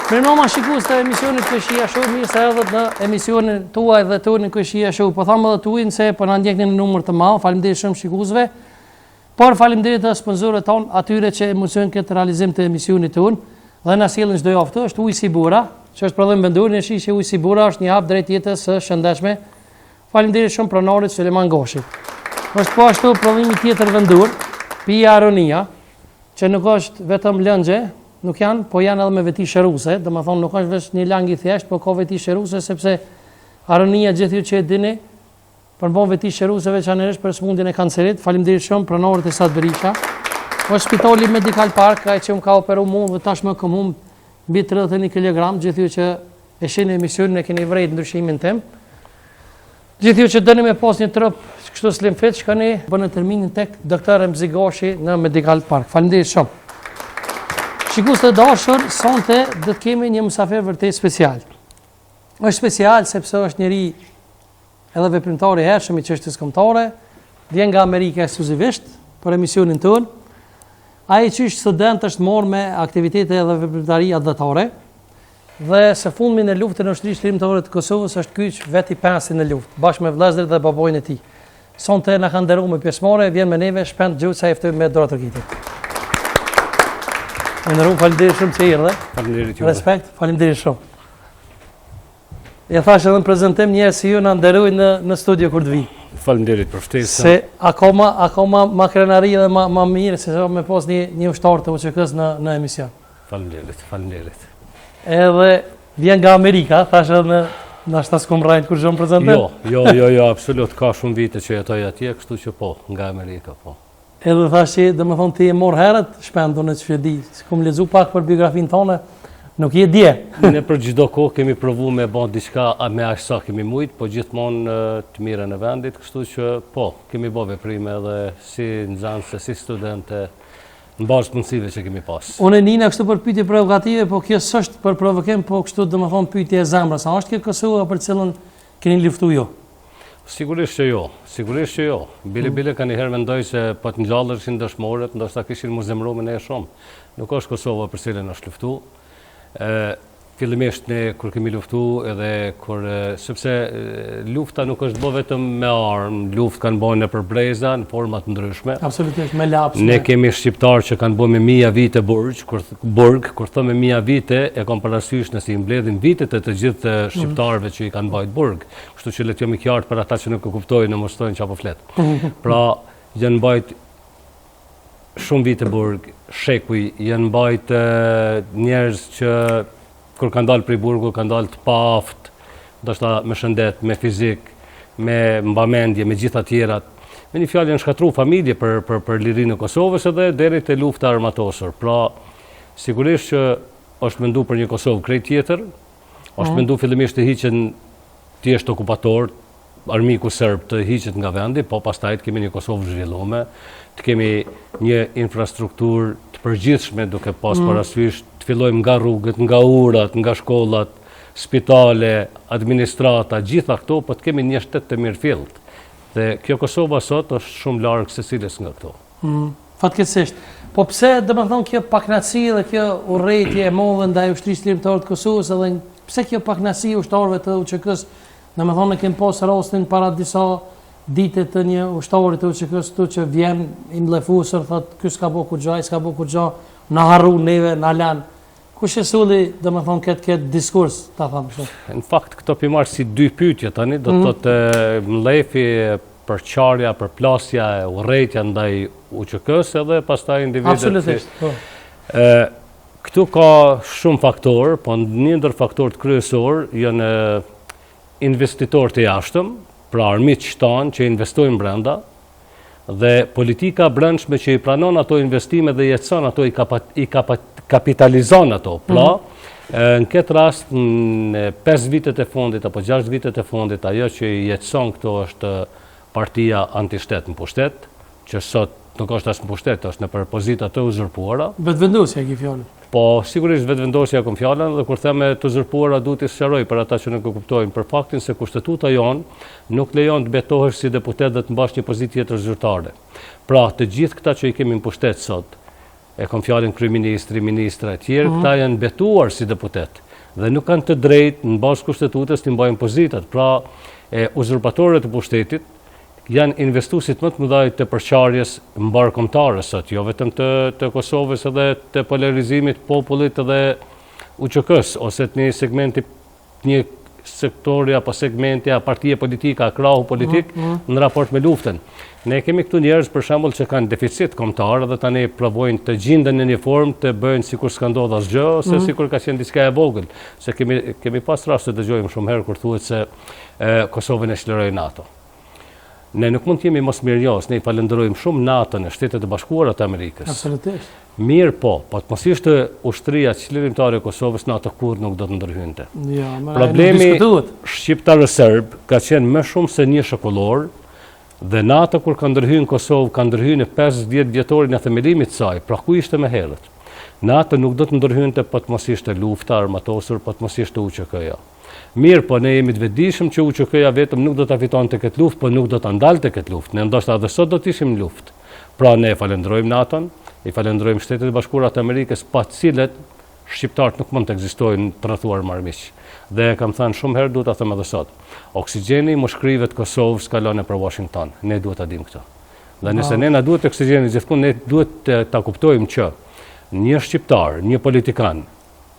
Mirëmbrëma shikues të emisionit Këshia Show, mirë se erdhët në emisionin tuaj dhe tonin Këshia Show. Po thamë edhe tuaj se po na ndjekni në numër të madh. Faleminderit shumë shikuesve. Por faleminderit edhe sponsorëve ton, atyre që emocionojnë këtë realizim të emisionit ton dhe na sjellin çdo javë. Është Ujë Sibura, që është prodhim vendor në shishi Ujë Sibura, është një hap drejt jetës së shëndetshme. Faleminderit shumë pronarit Suleman Goshi. Është po ashtu prodhimi tjetër vendor, Pia Aronia, që nuk është vetëm lëngje, nuk janë, po janë edhe me veti shëruse, dhe më thonë nuk është vesh një lang i thjesht, po ka veti shëruse, sepse Aronia gjithë ju që e dini, përmbon veti shëruse veçanërisht për smundjen e kancerit. Faleminderit shumë pronarit e Sad Berisha. Po Spitali Medical Park, ai që më ka operuar mua dhe tashmë kam humbur mbi 31 kg, gjithë ju që e shihni emisionin e keni vrejt ndryshimin tim. Gjithë ju që dëni me pas një trup kështu slim fit, shkoni bëni terminin tek doktor Remzi Goshi në Medical Park. Faleminderit shumë. Shikues të dashur, sonte do të kemi një mysafir vërtet special. Është special sepse është njëri edhe veprimtar i hershëm i çështjes kombëtare, vjen nga Amerika ekskluzivisht për emisionin ton. Ai që është student është marrë me aktivitete edhe veprimtari adhetare dhe së fundmi në luftën e ushtrisë shërimtare të Kosovës është kyç veti pensi në luftë, bashkë me vëllezërit dhe babojnë e tij. Sonte na kanë nderuar me pjesëmarrje, vjen me neve shpend gjutsa e ftoj me dorë të rritit. Faleminderit shumë që erdhe. Faleminderit juve. Respekt, faleminderit shumë. Ja thash edhe në prezantim njerëz si ju na nderojnë në studio kur të vi. Faleminderit për ftesën. Se akoma ma krenari dhe ma mirë se me pas një ushtar të UÇK-s në emision. Faleminderit. Edhe vjen nga Amerika, thash edhe në ashtas s'kom rajnë kur gjëmë prezentim. Jo, absolut, ka shumë vite që jetoj atje, kështu që po, nga Amerika, po. Edhe thash që dhe me thonë ti e morë herët, shpendu në që di, s'kom lezu pak për biografinë tonë, nuk je dje. Ne për çdo kohë kemi provu me bën diçka me aq sa kemi mujt, po gjithmonë të mirën e vendit, kështu që po, kemi bë veprime edhe si nxënëse, si studente, në bazë mundësive që kemi pas. Unë nina kështu për pyetje provokative, po kjo s'është për provokim, po kështu dhe me thonë pyetje e zemrës. A është kjo Kosova për cilën keni luftu jo? Sigurisht që jo. Bile ka njëherë mendoj se po të ngjallërshin dëshmorët, ndoshta kishin mu zemru me ne shumë. Nuk është Kosova për cilën është luftu. Fillimisht ne kur kemi luftu edhe kur sepse lufta nuk është bë vetëm me armë, luftë kanë bërë nëpër breza në forma të ndryshme. Absolutisht, me lapse. Ne kemi shqiptar që kanë bërë me mija vite burg, kur thëmë me mija vite e kam parasysh nëse i mbledhin vitet e të gjithë shqiptarëve që i kanë bajt burg. Kështu që le të jemi qartë për ata që nuk e kuptojnë në mostojnë çapo flet. Pra janë bajt shumë vite burg, shekuj, janë bajt njerëz që kur kanë dalë prej burgu, kanë dalë të paft, ndoshta me shëndet, me fizik, me mbamendje, me gjitha tjerat. Me një fjalë janë shkatruar familje për lirinë e Kosovës edhe deri te lufta armatosur. Pra, sigurisht që është mendu për një Kosovë krejt tjetër, është mendu fillimisht të hiqen thjesht okupator, armiku serb të hiqet nga vendi, po pastaj të kemi një Kosovë zhvilluar, të kemi një infrastrukturë të përgjithshme duke pas parasysh të fillojmë nga rrugët, nga urat, nga shkollat, spitale, administrata, gjitha këto, po të kemi një shtet të mirëfillt. Dhe kjo Kosova sot është shumë larg secilës nga këto. Fatkeqësisht. Po pse domethënë kjo pakënaqësi dhe kjo urrëtie e madhe ndaj ushtrisë lirimtare të Kosovës edhe pse kjo pakënaqësi ushtarëve të UÇK-s, domethënë ne kemi pas rastin para disa dite të një ushtari të UÇK-s këtu që vjen i mllefusur, thotë ky s'ka bëu kurrë, s'ka bëu kurrë, na harru neve, na lan. Kush e sulli, domethënë këtë diskurs, ta them kështu. Në fakt këto pi marr si dy pyetje tani, do të thotë mlefi, përçarja, përplasja, urrëtia ndaj UÇK-s edhe pastaj individet. Absolutisht. Po. Këtu ka shumë faktorë, po një ndër faktorët kryesor janë investitorët e jashtëm, pra armiq shtanë që investojnë brenda, dhe politika brendshme që i pranon ato investime dhe jetëson ato, i kapitalizon ato. Pra, në këtë rast, në 5 vitet e fundit, apo 6 vitet e fundit, ajo që i jetëson këto është partia antishtet në pushtet, që sot nuk është as në pushtet, është në për pozita të uzurpuara. Vetëvendosja e ki fjallën. Po, sigurisht vetëvendosja kom fjallën, dhe kur theme të uzurpuara duhet i sqaroj për ata që nuk e kuptojnë, për faktin se kushtetuta jonë nuk lejon të betohesh si deputet dhe të mbash një pozitë tjetër zyrtare. Pra, të gjithë këta që i kemi në pushtet sot, e kam fjalën kryeministri, ministra e tjerë, këta janë betuar si deputet dhe nuk kanë të drejtë në bazë kushtetutës të mbajnë pozitat. Pra, uzurpatorët e pushtetit janë investuesit më të mëdhenj të përçarjes mbarkombëtare sot, jo vetëm të Kosovës edhe të polarizimit popullit edhe UÇK-s ose të një segmenti, një sektori apo segmenti a partije politika, krahu politik në raport me luftën. Ne kemi këtu njerëz për shembull që kanë deficit kombëtar dhe tani provojnë të gjenden në një formë të bëjnë sikur s'ka ndodhur asgjë ose sikur ka qenë diçka e vogël. Se kemi pas raste të dëgjojmë shumë herë kur thuhet se Kosovën e çliroi NATO. Ne nuk mund të jemi mosmirënjohës, ne i falenderojmë shumë NATO-n e Shtetet e Bashkuara të Amerikës. Absolutisht. Mirë po, të mos ishte ushtria çlirimtare e Kosovës, NATO kur nuk do të ndërhynte. Ja, problemi shqiptarë serb ka qenë më shumë se një shekullor dhe NATO kur ka ndërhyrë Kosovë, ka ndërhyrë në 50 vjetorin e themelimit të saj. Pra ku ishte më herët? NATO nuk do të ndërhynte po të mos ishte lufta armatosur, po të mos ishte UÇK-ja. Mirë, po ne jemi të vetëdijshëm që UÇK-ja vetëm nuk do ta fitonte këtë luftë, po nuk do ta ndalte këtë luftë. Ne ndoshta edhe sot do të ishim në luftë. Pra ne falenderojmë NATO-n, i falenderojmë Shtetet e Bashkuara të Amerikës, pa të cilët shqiptarët nuk mund të ekzistojnë të rrethuar marrëmiq. Dhe kam thënë shumë herë, duhet ta them edhe sot. Oksigjeni mushkrive të Kosovës kalon nëpër Washington. Ne duhet ta dimë këtë. Dhe nëse ne na duhet oksigjeni gjithmonë, ne duhet ta kuptojmë që një shqiptar, një politikan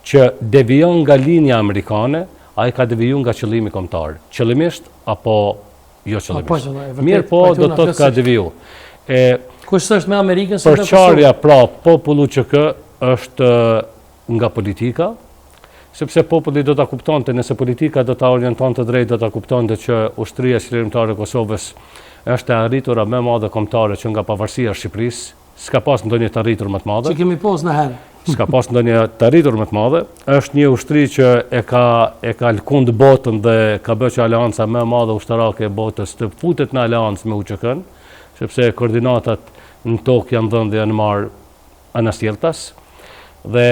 që devijon nga linja amerikane, ai ka devijuar nga qëllimi kombëtar. Qëllimisht apo jo qëllimisht. Mirë po, do të thotë ka devijuar. Kush është me Amerikën? Përçarja pra populli UÇK është nga politika, sepse populli do ta kuptonte, nëse politika do ta orientonte drejt, do ta kuptonte që ushtria çlirimtare e Kosovës është e arritura më e madhe kombëtare që nga pavarësia e Shqipërisë, s'ka pas ndonjë të arritur më të madhe. Që kemi pas në herë. S'ka pas ndonjë të arritur më të madhe. Është një ushtri që e ka lkund botën dhe ka bërë që aleanca më e madhe ushtarake e botës të futet në aleancë me UÇK-n, sepse koordinatat në tokë janë dhënë dhe janë marrë anasjelltas dhe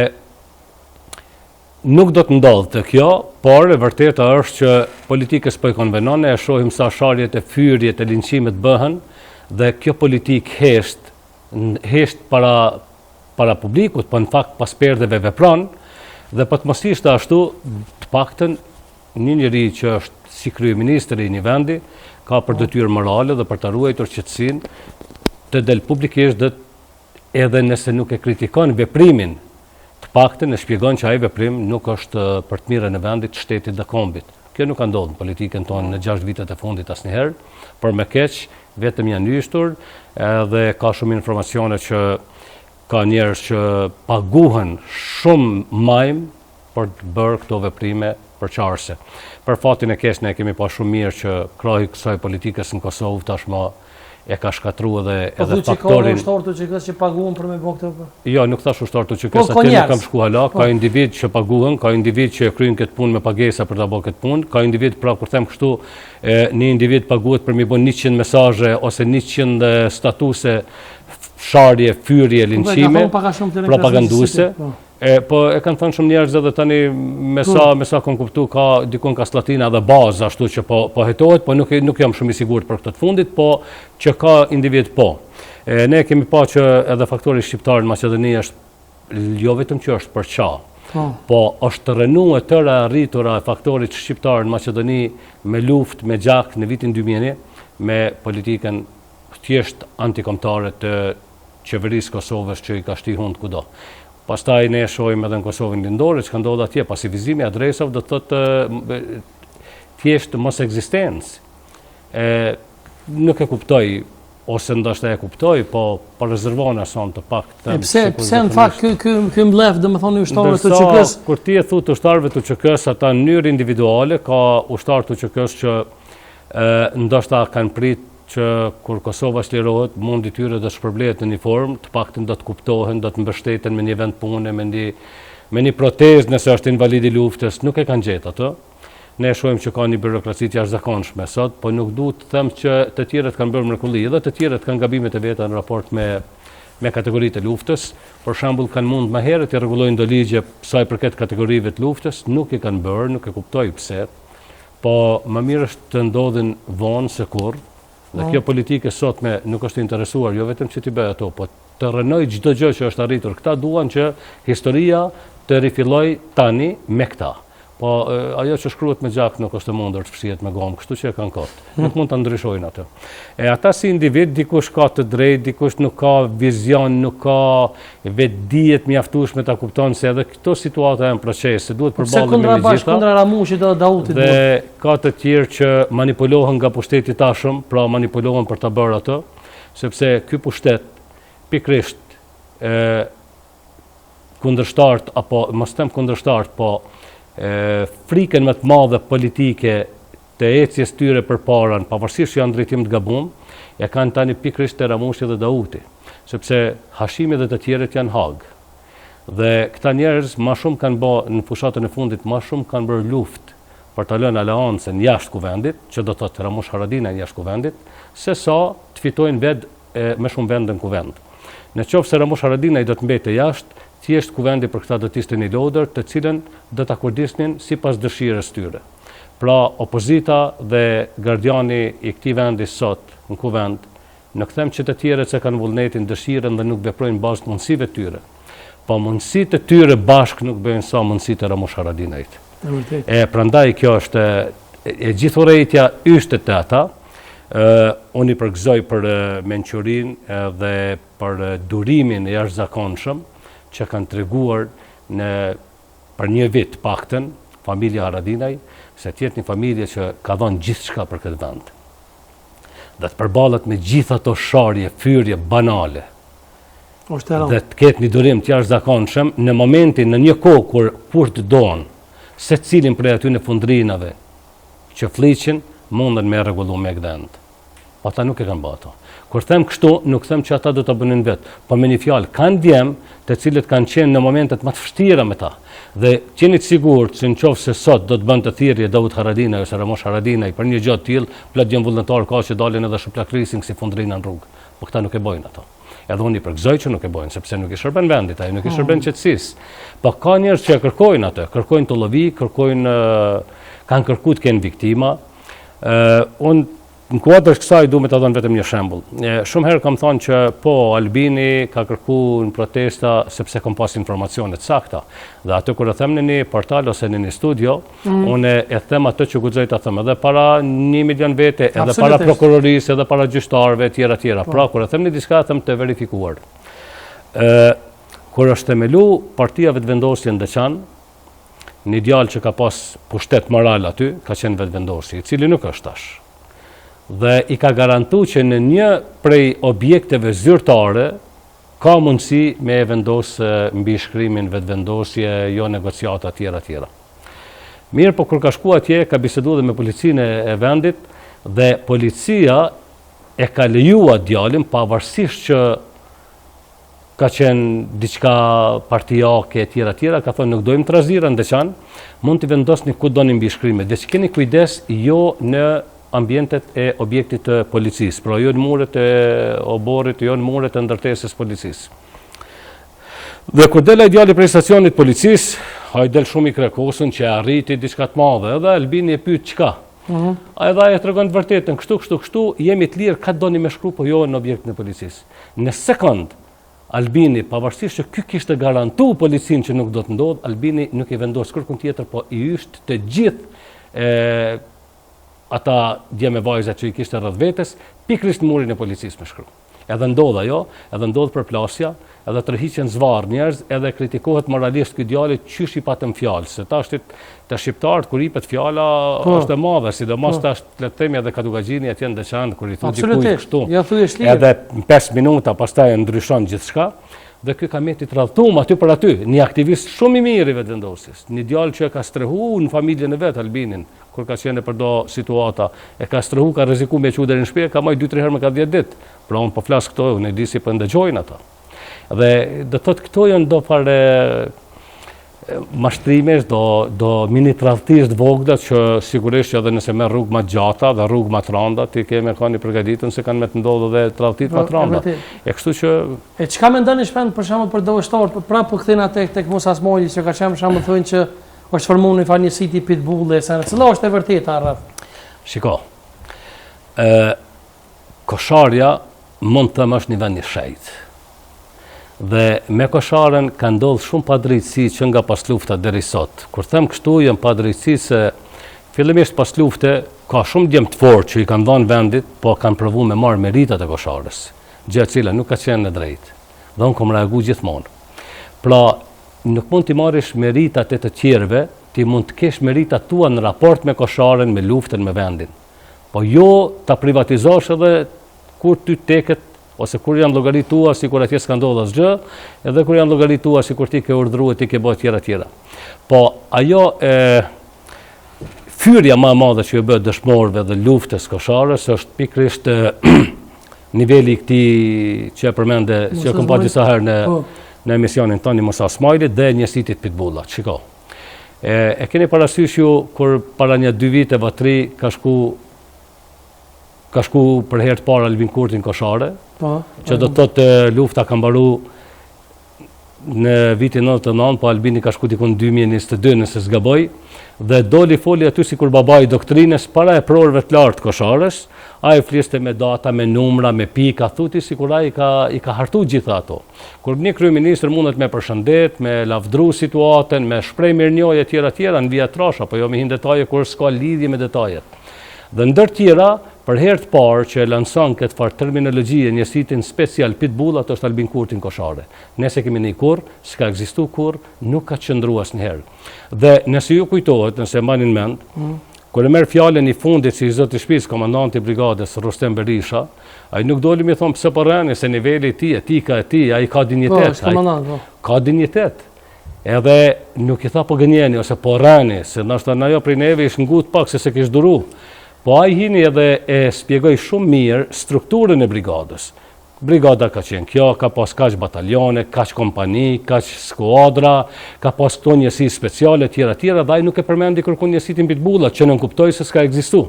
nuk do të ndodhë të kjo, por e vërteta është që politikës po i konvenon, e shohim sa sharjet e fyrjet e linçimit bëhen dhe kjo politik hesht para publikut, po në fakt pas perdeve vepron dhe po të mos ishte ashtu, të paktën një njeri që është si kryeministri i një vendi ka për detyrë morale dhe për ta ruajtur qetësinë të del publikisht dhe edhe nëse nuk e kritikon veprimin, të paktën e shpjegon që ai veprim nuk është për të mirën e vendit, shtetit dhe kombit. Kjo nuk ka ndodhur në politikën tonë në 6 vitet e fundit asnjëherë, por me keq vetëm janë nyshtur dhe ka shumë informacione që ka njerëz që paguhen shumë majm për të bërë këto veprime përçarëse. Për fatin e keq ne kemi pa shumë mirë që krahi kësaj politikës në Kosovë tashmë e ka shkatruar edhe faktorin. Po ushtarët UÇK-s që paguhen për me bërë këtë? Jo, nuk thash ushtarët UÇK-s, atë nuk kam shku hala, ka individ që paguhen, ka individ që kryejnë këtë punë me pagesa për ta bërë këtë punë, ka individ, pra kur them kështu, një individ paguhet për mi bën 100 mesazhe ose 100 statuse, sharje, fyrje, linçime, propaganduese. Po e kanë thënë shumë njerëz edhe tani me sa kanë kuptuar ka dikon ka slatina dhe bazë ashtu që po hetohet, po nuk jam shumë i sigurt për këtë të fundit, po që ka individ po. Ne kemi pa që edhe faktori shqiptar në Maqedoni është jo vetëm që është përça, po është rënuar tëra arritura e faktorit shqiptar në Maqedoni me luftë, me gjak në vitin 2001 me politikën thjesht antikombëtare të qeverisë Kosovës që i ka shtyr hund kudo. Pastaj ne shohim edhe në Kosovën lindore që ka ndodhur atje, pasivizimi i adresave do të thotë thjesht mos ekzistencë. Nuk e kuptoj ose ndoshta e kuptoj, po rezervona son të paktën. Pse në fakt ky mbledh domethënë ushtarët të UÇK-s? Kur ti e thut ushtarëve të UÇK-s, ata në mënyrë individuale ka ushtarë të UÇK-s që ndoshta kanë prit që kur Kosova çlirohet, mundi tyre do të shpërblehet në një formë, të paktën do të kuptohen, do të mbështeten me një vend pune, me një protezë nëse është invalid i luftës, nuk e kanë gjetë ato. Ne shohim që ka një birokraci të jashtëzakonshme sot, po nuk duhet të them që të tjerët kanë bërë mrekulli, edhe të tjerët kanë gabimet e veta në raport me kategoritë e luftës. Për shembull, kanë mund më herët të rregullojnë do ligje sa i përket kategorive të luftës, nuk e kanë bërë, nuk e kuptoj pse. Po më mirë është të ndodhin vonë se kurrë. Dhe kjo politikë sot me nuk është interesuar, jo vetëm që t'i bëj ato, po të rënoj çdo gjë që është arritur. Këta duan që historia të rifilloj tani me këta. Po ajo që shkruhet me gjak nuk është e mundur të fshihet me gomë, kështu që e kanë kot. Nuk mund ta ndryshojnë atë. E ata si individ, dikush ka të drejtë, dikush nuk ka vizion, nuk ka vetdijet mjaftueshme ta kupton se edhe këto situata janë procese, duhet përballemi me gjitha. Kundra Ramushit dhe Dautit. Dhe ka të tjerë që manipulohen nga pushteti tashëm, pra manipulohen për ta bërë atë, sepse ky pushtet pikrisht kundërshtarët apo mos them kundërshtarët, po frikën më të madhe politike të ecjes tyre përpara, pavarësisht që janë drejtim të gabuar, e kanë tani pikrisht te Ramushi dhe Dauti, sepse Hashimi dhe të tjerët janë Hag. Dhe këta njerëz më shumë kanë bërë në fushatën e fundit, më shumë kanë bërë luftë për ta lënë aleancën jashtë kuvendit, që do të thotë Ramush Haradinaj jashtë kuvendit, se sa të fitojnë me shumë vende në kuvend. Në qoftë se Ramush Haradinaj do të mbete jashtë, thjesht kuvendi për këta do të ishte një lodër të cilën do ta kurdisnin sipas dëshirës tyre. Pra opozita dhe gardiani i këtij vendi sot në kuvend, nuk them që të tjerët se kanë vullnetin, dëshirën dhe nuk veprojnë bazë mundësive tyre. Po mundësitë e tyre bashkë nuk bëjnë sa mundësitë e Ramush Haradinajit. Prandaj kjo është e gjithë urrejtja yshtet të ata. Unë i përgëzoj për mençurinë dhe për durimin e jashtëzakonshëm që kanë treguar për një vit paktën familja Haradinaj, se tjetë një familje që ka dhënë gjithçka për këtë vend. Dhe të përballet me gjithë ato sharje, fyrje banale. Dhe të ketë një durim të jashtëzakonshëm në momentin, në një kohë kur të doan se cilin prej aty në fundrinave që fliqin, mundën me rregullu me këtë. Ata nuk e kanë bërë ato. Kur them kështu, nuk them që ata do ta bënin vetë, po me një fjalë kanë djem të cilët kanë qenë në momentet më të vështira me ta. Dhe qeni të sigurt se nëse sot do të bënte thirrje Daud Haradinaj ose Ramush Haradinaj për një gjë të tillë, plot djem vullnetar ka që dalin edhe shuplakrisin si fundrina në rrugë. Po këta nuk e bojnë ato. Edhe unë i përgëzoj që nuk e bojnë, sepse nuk i shërben vendit, ai nuk i shërben qetësisë. Po ka njerëz që kërkojnë atë, kërkojnë të llovi, kanë kërkuar të kenë viktima. Unë në kuadër kësaj du me të dhënë vetëm një shembull. Shumë herë kam thënë që po Albini ka kërkuar në protesta sepse kam pas informacione të sakta. Dhe atë kur e them në një portal ose në një studio, unë e them atë që guxoj ta them edhe para 1 milion vete, edhe para prokurorisë, edhe para gjyqtarëve tjera. Pra kur e them në diçka them të verifikuar. Kur është themelu Partia Vetëvendosje në Deçan, një djalë që ka pas pushtet moral aty, ka qenë vetëvendosje, i cili nuk është tash. Dhe i ka garantu që në një prej objekteve zyrtare ka mundësi me vendosë mbi shkrimin vetëvendosje, jo negociata tjera. Mirë, po kur ka shku atje, ka bisedu dhe me policinë e vendit, dhe policia e ka lejuar djalin, pavarësisht që ka qenë diçka partijake tjera, ka thonë nuk dojmë trazira në Deçan, mund të vendosni ku doni mbi shkrimet, dhe që keni kujdes jo në ambientet e objektit të policisë, pra jo në muret e oborit, jo në muret e ndërtesës policisë. Dhe kur del ai djali prej stacionit policisë, ai del shumë i krekosur që arriti diçka të madhe, edhe Albini e pyet çka. Ai dha e tregon të vërtetën, kështu, jemi të lirë, ka doni me shkru, po jo në objektin e policisë. Në sekond, Albini, pavarësisht që ky kishte garantu policinë që nuk do të ndodh, Albini nuk i vendos kërkun tjetër, po i ysh të gjithë ata djemë vajzat që i kishte rreth vetes, pikërisht në murin e policisë me shkru. Edhe ndodh ajo, edhe ndodh përplasja, edhe tërhiqen zvarr njerëz, edhe kritikohet moralisht ky djalë qysh i patëm fjalë, se tash të shqiptarët kur i pet fjala është e madhe, sidomos tash le të themi edhe Kadugaxhini atje në Deçan kur i thotë dikujt kështu. Edhe në 5 minuta pastaj ndryshon gjithçka. Dhe ky ka meti të radhtum aty për aty, një aktivist shumë i mirë i vetëvendosjes, një djalë që ka strehu në familjen e vet Albinin, kur ka qenë për do situata, e ka strehu, ka rreziku me çu deri në shtëpi, ka marrë 2-3 herë me ka 10 ditë. Pra unë po flas këto, unë e di si po ndëgjojnë ata. Dhe do thotë këto janë do fare mashtrimesh, do mini tradhtisht vogla që sigurisht edhe nëse merr rrugë më gjata dhe rrugë më të rënda, ti ke me kanë përgatitur se kanë me të ndodhur edhe tradhtit më të rënda. E kështu që çka mendoni shpend për shembull për dëvështor, prapë po kthehen atë tek Musa Smoli që ka qenë për shembull thonë që është formuar një farë City Pitbull, sa cila është e vërteta rreth. Shiko. Kosharja mund të them është një vend i shejt. Dhe me Kosharen ka ndodhur shumë padrejtësi që nga pas lufta deri sot. Kur them kështu, jam padrejtësi se fillimisht pas lufte ka shumë djemë të fortë që i kanë dhënë vendit, po kanë provuar me marrë meritat e Kosharës, gjë e cila nuk ka qenë në drejtë. Dhe unë kam reaguar gjithmonë. Pra, nuk mund t'i marrësh meritat e të tjerëve, ti mund të kesh meritat tua në raport me Kosharen, me luftën, me vendin. Po jo ta privatizosh edhe kur ty teket, ose kur janë llogaritë tua si kur atje s'ka ndodhur asgjë, edhe kur janë llogaritë tua si kur ti ke urdhëruar, ti ke bërë tjera. Po ajo fyrja më e madhe që e bë dëshmorëve dhe luftës Kosharës është pikërisht niveli i këtij që e përmende, që e kam pa disa herë në emisionin tonë Musa Smajlit dhe njësitit Pitbullat. Shiko. E keni parasysh ju kur para 2 viteve 3 ka shku për herë të parë Albin Kurti në Koshare, që do të thotë lufta ka mbaru në vitin 99, po Albini ka shku dikun 2022 nëse s'gaboj, dhe doli foli aty si kur babai i doktrines para e prorëve të lartë Kosharës, ai fliste me data, me numra, me pika, thuti si kur ai i ka hartu gjitha ato. Kur një kryeministër mundet me përshëndet, me lavdru situatën, me shprej mirënjohje tjera në vija trasha, po jo me hin detaje kur s'ka lidhje me detajet. Dhe ndër tjera, për herë të parë që e lanson këtë farë terminologjie njësitin special Pitbullat është Albin Kurti në Koshare. Nëse kemi një kur, s'ka ekzistu kur, nuk ka qëndru asnjëherë. Dhe nëse ju kujtohet, nëse mbanin mend, kur e merr fjalën i fundit si i zoti shtëpisë, komandanti i brigadës Rustem Berisha, ai nuk doli më thon pse po rënë, se niveli i tij, etika e tij, ai ka dinjitet, ka dinjitet. Edhe nuk i tha po gënjeni ose po rëni, se ndoshta ajo prej neve ish ngut pak se kishte duru. Po ai hini edhe e spjegoi shumë mirë strukturën e brigadës. Brigada ka qenë kjo, ka pas kaq batalione, kaq kompani, kaq skuadra, ka pas këto njësi speciale tjera, dhe ai nuk e përmendi kërkun njësitin Pitbullat, që nën kuptoi se s'ka ekzistu.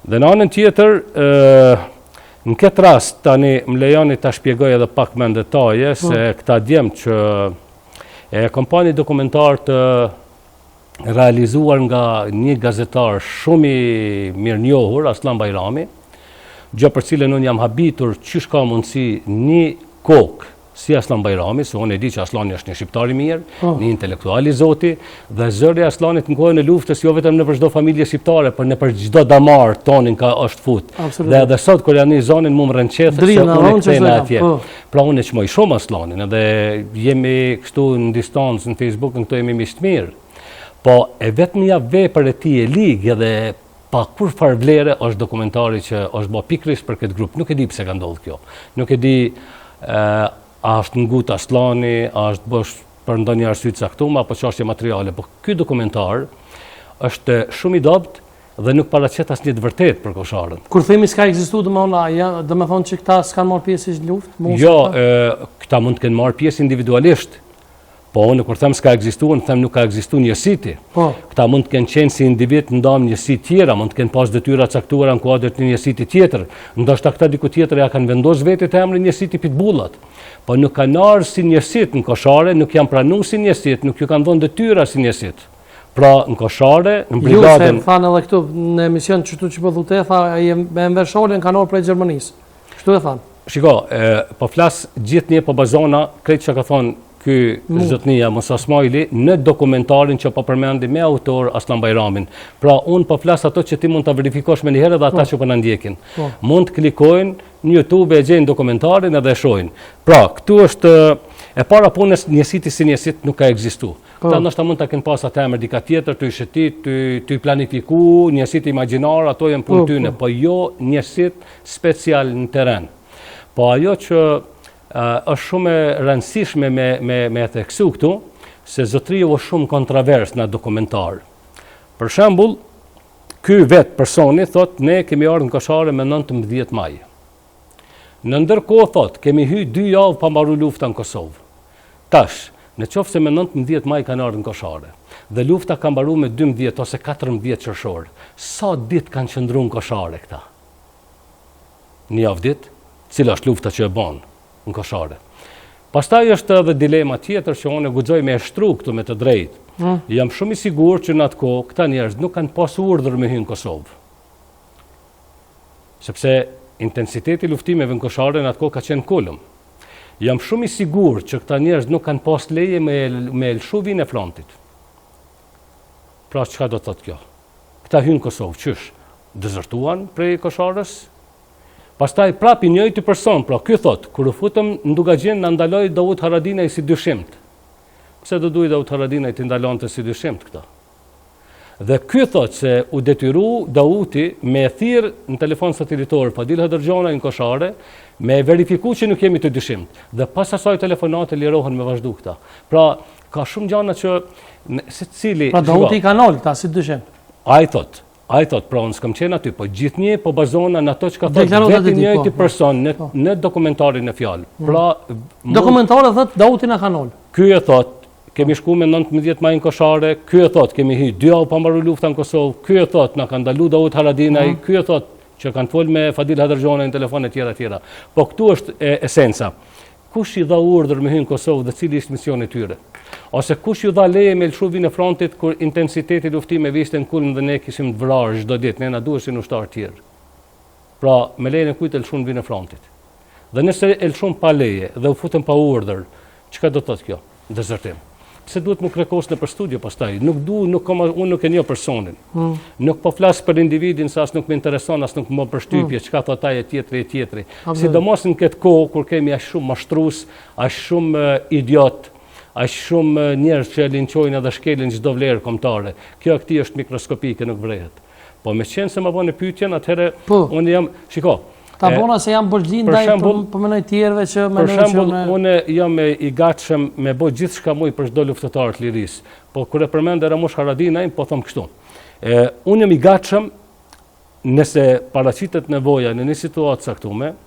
Dhe në anën tjetër, në këtë rast, tani më lejoni ta shpjegoj edhe pak me detaje, se këta djemë që kompani dokumentar të realizuar nga një gazetar shumë i mirënjohur, Aslan Bajrami, gjë për cilën unë jam habitur çish ka mundësi një kokë si Aslan Bajrami, se unë e di që Aslani është një shqiptar i mirë, një intelektual i zoti, dhe zëri i Aslanit në kohën e luftës jo vetëm nëpër çdo familje shqiptare, por nëpër çdo damar tonin ka është fut. Dhe edhe sot kur janë në zonin më rënqethet se unë kthej atje. Pra unë e çmoj shumë Aslanin, edhe jemi këtu në distancë në Facebook, në këto jemi miq të mirë. Po e vetmja vepër e tij e ligë edhe pa kur farë vlere është dokumentari që është bë pikërisht për këtë grup. Nuk e di pse ka ndodhur kjo. Nuk e di a është ngut Aslani, a është bësh për ndonjë arsye të caktuar apo çështje materiale, po ky dokumentar është shumë i dobët dhe nuk paraqet asnjë të vërtetë për Kosharën. Kur themi s'ka ekzistuar do të thonë që këta s'kan marrë pjesë në luftë? Jo, këta mund të kenë marrë pjesë individualisht. Po unë kur them s'ka ekzistuar, them nuk ka ekzistuar njësiti. Këta mund të kenë qenë si individ ndam njësi tjera, mund të kenë pas detyra caktuara në kuadër të njësiti tjetër. Ndoshta këta diku tjetër ja kanë vendosur vetë të emrin njësiti Pitbullat. Po nuk kanë ardhur si njësit në Koshare, nuk janë pranuar si njësit, nuk ju kanë dhënë detyra si njësit. Pra në Koshare, në brigadën. Ju se thanë edhe këtu në emision çtu që po thotë, tha ai me Enversholën kanë ardhur prej Gjermanisë. Kështu e thanë. Shiko, po flas gjithnjë po bazona krejt çka ka thonë ky zotnia Musa Smajli në dokumentarin që po përmendi me autor Aslan Bajramin. Pra unë po flas ato që ti mund ta verifikosh më një herë edhe ata që po na ndjekin. Mund të klikojnë në YouTube e gjejnë dokumentarin edhe e shohin. Pra, këtu është e para punës njësiti si njësit nuk ka ekzistuar. Këta ndoshta mund ta kenë pas atë emër dika tjetër, të shëtit, të planifiku, njësit imagjinar, ato janë punë tyne, po jo njësit special në terren. Po ajo që është shumë e rëndësishme me theksu këtu, se zotëria është shumë kontrovers në dokumentar. Për shembull, ky vetë personi thot ne kemi ardhur në Koshare me 19 maj. Në ndërkohë thot kemi hyrë 2 javë pa mbaruar lufta në Kosovë. Tash, në qoftë se me 19 maj kanë ardhur në Koshare dhe lufta ka mbaruar me 12 ose 14 qershor, sa ditë kanë qëndruar në Koshare këta? Një javë ditë, cila është lufta që e bën në Koshare. Pastaj është edhe dilema tjetër që unë guxoj me shtru këtu me të drejtë. Jam shumë i sigurt që në atë kohë këta njerëz nuk kanë pasur urdhër me hyrë në Kosovë. Sepse intensiteti i luftimeve në Koshare në atë kohë ka qenë kulm. Jam shumë i sigur që këta njerëz nuk kanë pas leje me lëshu vinë e frontit. Pra çka do të thotë kjo? Këta hynë Kosovë, qysh? Dezertuan prej Kosharës? Pastaj prap i njëjti person, pra ky thot, kur u futëm në Dugagjen na ndaloi Davut Haradinaj si dyshimt. Pse do duhet Davut Haradinaj të ndalonte si dyshimt këta? Dhe ky thot se u detyru Davuti me thirr në telefon satelitor Fadil Hadërgjona në Koshare, me verifiku që nuk jemi të dyshimt. Dhe pas asaj telefonate lirohen me vazhdu këta. Pra ka shumë gjana që secili. Pra Davuti i kanal këta si dyshimt. Ai thot, pra unë s'kam qenë aty, po gjithnjë po bazona në ato që ka thot vetë njëjti person në dokumentarin e fjalë. Pra dokumentari thot Davuti na kanal. Ky e thot kemi shku me 19 maj në Koshare, ky e thot kemi hy 2 javë pa mbaru lufta në Kosovë, ky e thot na ka ndalu Davut Haradinaj, ky e thot që kanë folë me Fadil Hadërgjona në telefon e tjera. Po këtu është esenca. Kush i dha urdhër me hy në Kosovë dhe cili ishte misioni i tyre? Ose kush ju dha leje me lëshu vinë e frontit kur intensiteti luftimi viste në kulm dhe ne kishim të vrarë çdo ditë, ne na duheshin ushtarë tjerë. Pra me lejen e kujt e lëshun vinë e frontit. Dhe nëse e lëshun pa leje dhe u futën pa urdhër, çka do të thotë kjo? Dezertim. Pse duhet më krekos në për studio pastaj? Unë nuk e njoh personin. Nuk po flas për individin se as nuk më intereson, as nuk më përshtypje çka thot ai e tjetri. Sidomos në këtë kohë kur kemi aq shumë mashtrues, aq shumë idiot, aq shumë njerëz që linçojnë edhe shkelin çdo vlerë kombëtare. Kjo akti është mikroskopike, nuk vrehet. Po me qenë se më bënë pyetjen, atëherë unë jam, shiko, ta bona se jam borxhlin ndaj për mënoj tjerëve që më për shembull, unë jam i gatshëm me bë gjithçka muj për çdo luftëtar të lirisë. Po kur e përmend Ramush Haradinaj, po them kështu. Unë jam i gatshëm nëse paraqitet nevoja në një situatë caktuar,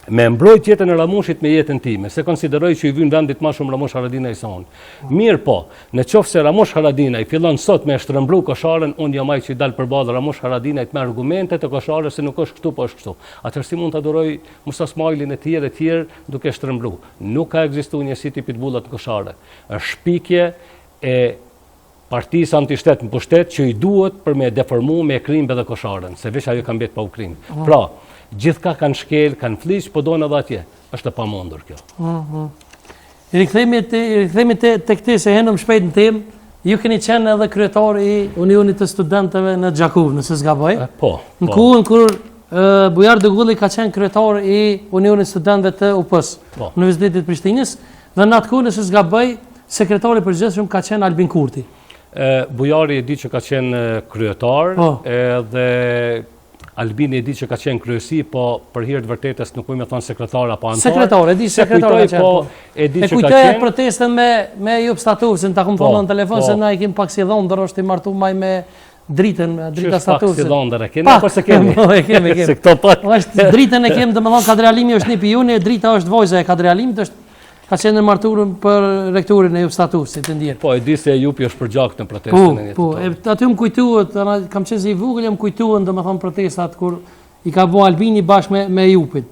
me mbrojt jetën e Ramushit me jetën time, se konsideroj që i vyn vendit më shumë Ramush Haradinaj se unë. Mirë po, në qoftë se Ramush Haradinaj fillon sot me shtrembru Kosharën, unë jam ai që i dal përballë Ramush Haradinajt me argumente të Kosharës se nuk është kështu, po është kështu. Atëherë si mund ta adoroj Musa Smailin e tjerë duke shtrembru? Nuk ka ekzistuar një si tipi pitbullat në Kosharë. Është shpikje e partisë antishtet në pushtet që i duhet për me deformu me krimbe dhe Kosharën, se veç ajo ka mbet pa u krim. Pra, gjithka kanë shkel, kanë fliq, po dojnë edhe atje. Është e pamundur kjo. Rikthehemi te këti se henëm shpejt në temë. Ju keni qenë edhe kryetar i Unionit të Studentëve në Gjakov, nëse s'gaboj. Po. Në kohën kur Bujar Dugulli ka qenë kryetar i Unionit të Studentëve të UP-s, në Universitetit Prishtinës, dhe në atë kohë nëse s'gaboj, sekretari i përgjithshëm ka qenë Albin Kurti. Bujari e di që ka qenë kryetar, edhe Albini e di që ka qenë kryesi, po për hir të vërtetës nuk më thon sekretar apo antar. Sekretar, e di sekretar ka qenë. Po, e di që ka qenë. E kujtoj protestën me Jup Statusin, ta kum thonë në telefon se na i kim pak si dhondër, është i martu maj me drita Statusin. Pak si dhondër e kemi apo se kemi? E kemi. Se këto pak. Është dritën e kemi, domethënë Kadrialimi është nipi juni, drita është vojza e Kadrialimit, është ka qenë në marturën për rektorin e Jup Statusit të ndjerë. Po, e di se Jupi është përgjakt në protestën e Po, aty më kujtuhet, kam qenë si i vogël, më kujtuhen domethënë protestat kur i ka bë Albini bashkë me Jupin.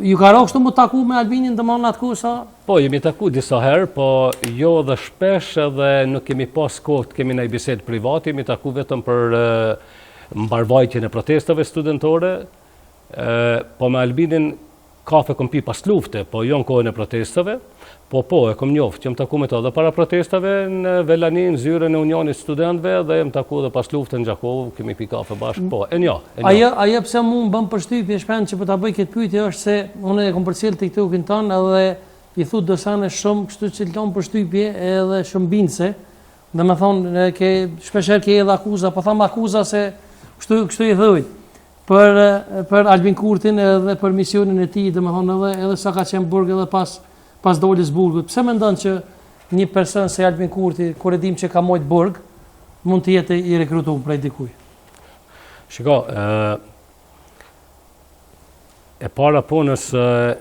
Ju ka rrohë kështu më taku me Albinin domethënë atku sa? Po, jemi taku disa herë, po jo dhe shpesh edhe nuk kemi pas kohë të kemi ndaj bisedë private, jemi taku vetëm për mbarvajtjen e protestave studentore. Po me Albinin kafe kom pi pas lufte, po jo në kohën e protestave, po e kom njoft, jam taku me to dhe para protestave në Velanin, zyrën e Unionit Studentëve, dhe jam taku dhe pas lufte në Gjakov, kemi pi kafe bashkë, po, e njo. Ajo pse mu më bëm përshtypje shpend që po ta bëj këtë pyetje është se unë e kom përcjell TikTokin tonë edhe i thu dosane shumë, kështu që lëm përshtypje edhe shumë bindse. Domethënë shpeshherë ke edhe akuza, po tham akuza se kështu i thuj. Për Albin Kurtin edhe për misionin e tij, domethënë edhe sa ka qenë burg edhe pas dolës burgut. Pse mendon që një person si Albin Kurti, kur e dim që ka mojt burg, mund të jetë i rekrutuar prej dikuj? Shiko, e para punës,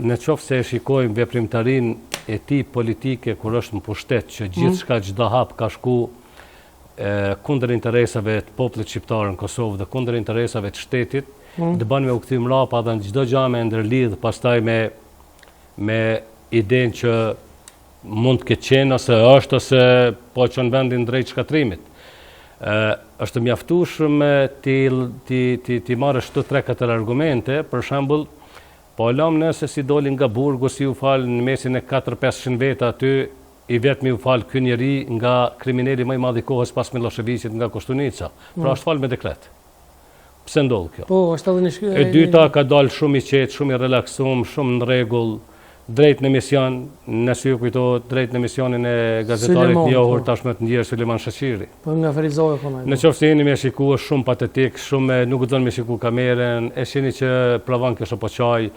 në qoftë se e shikojmë veprimtarinë e tij politike kur është në pushtet, që gjithçka çdo hap ka shku kundër interesave të popullit shqiptar në Kosovë dhe kundër interesave të shtetit, të bën me u kthy mrapa dhe në çdo gjë me ndërlidh pastaj me idenë që mund të ketë qenë ose është ose po çon vendin drejt shkatrimit. Është mjaftueshëm ti marrësh këto 3-4 argumente, për shembull, Po lam nëse si dolin nga burgu si u falë në mesin e 4-500 veta aty, i vetëmi u falë ky njeri nga kriminali më i madh i kohës pas Miloševićit nga Koštunica. Pra është falë me dekret. Pse ndodh kjo? Po, është edhe një E dyta ka dalë shumë i qetë, shumë i relaksum, shumë në rregull, drejt në mision, nëse ju kujtohet, drejt në misionin e gazetarit njohur tashmë të ndjer Sulejman Shaqiri. Po nga Ferizoj po. Në qoftë se jeni me shikuar shumë patetik, shumë nuk do të më shikoj kamerën, e shihni që provon kjo shoqaj.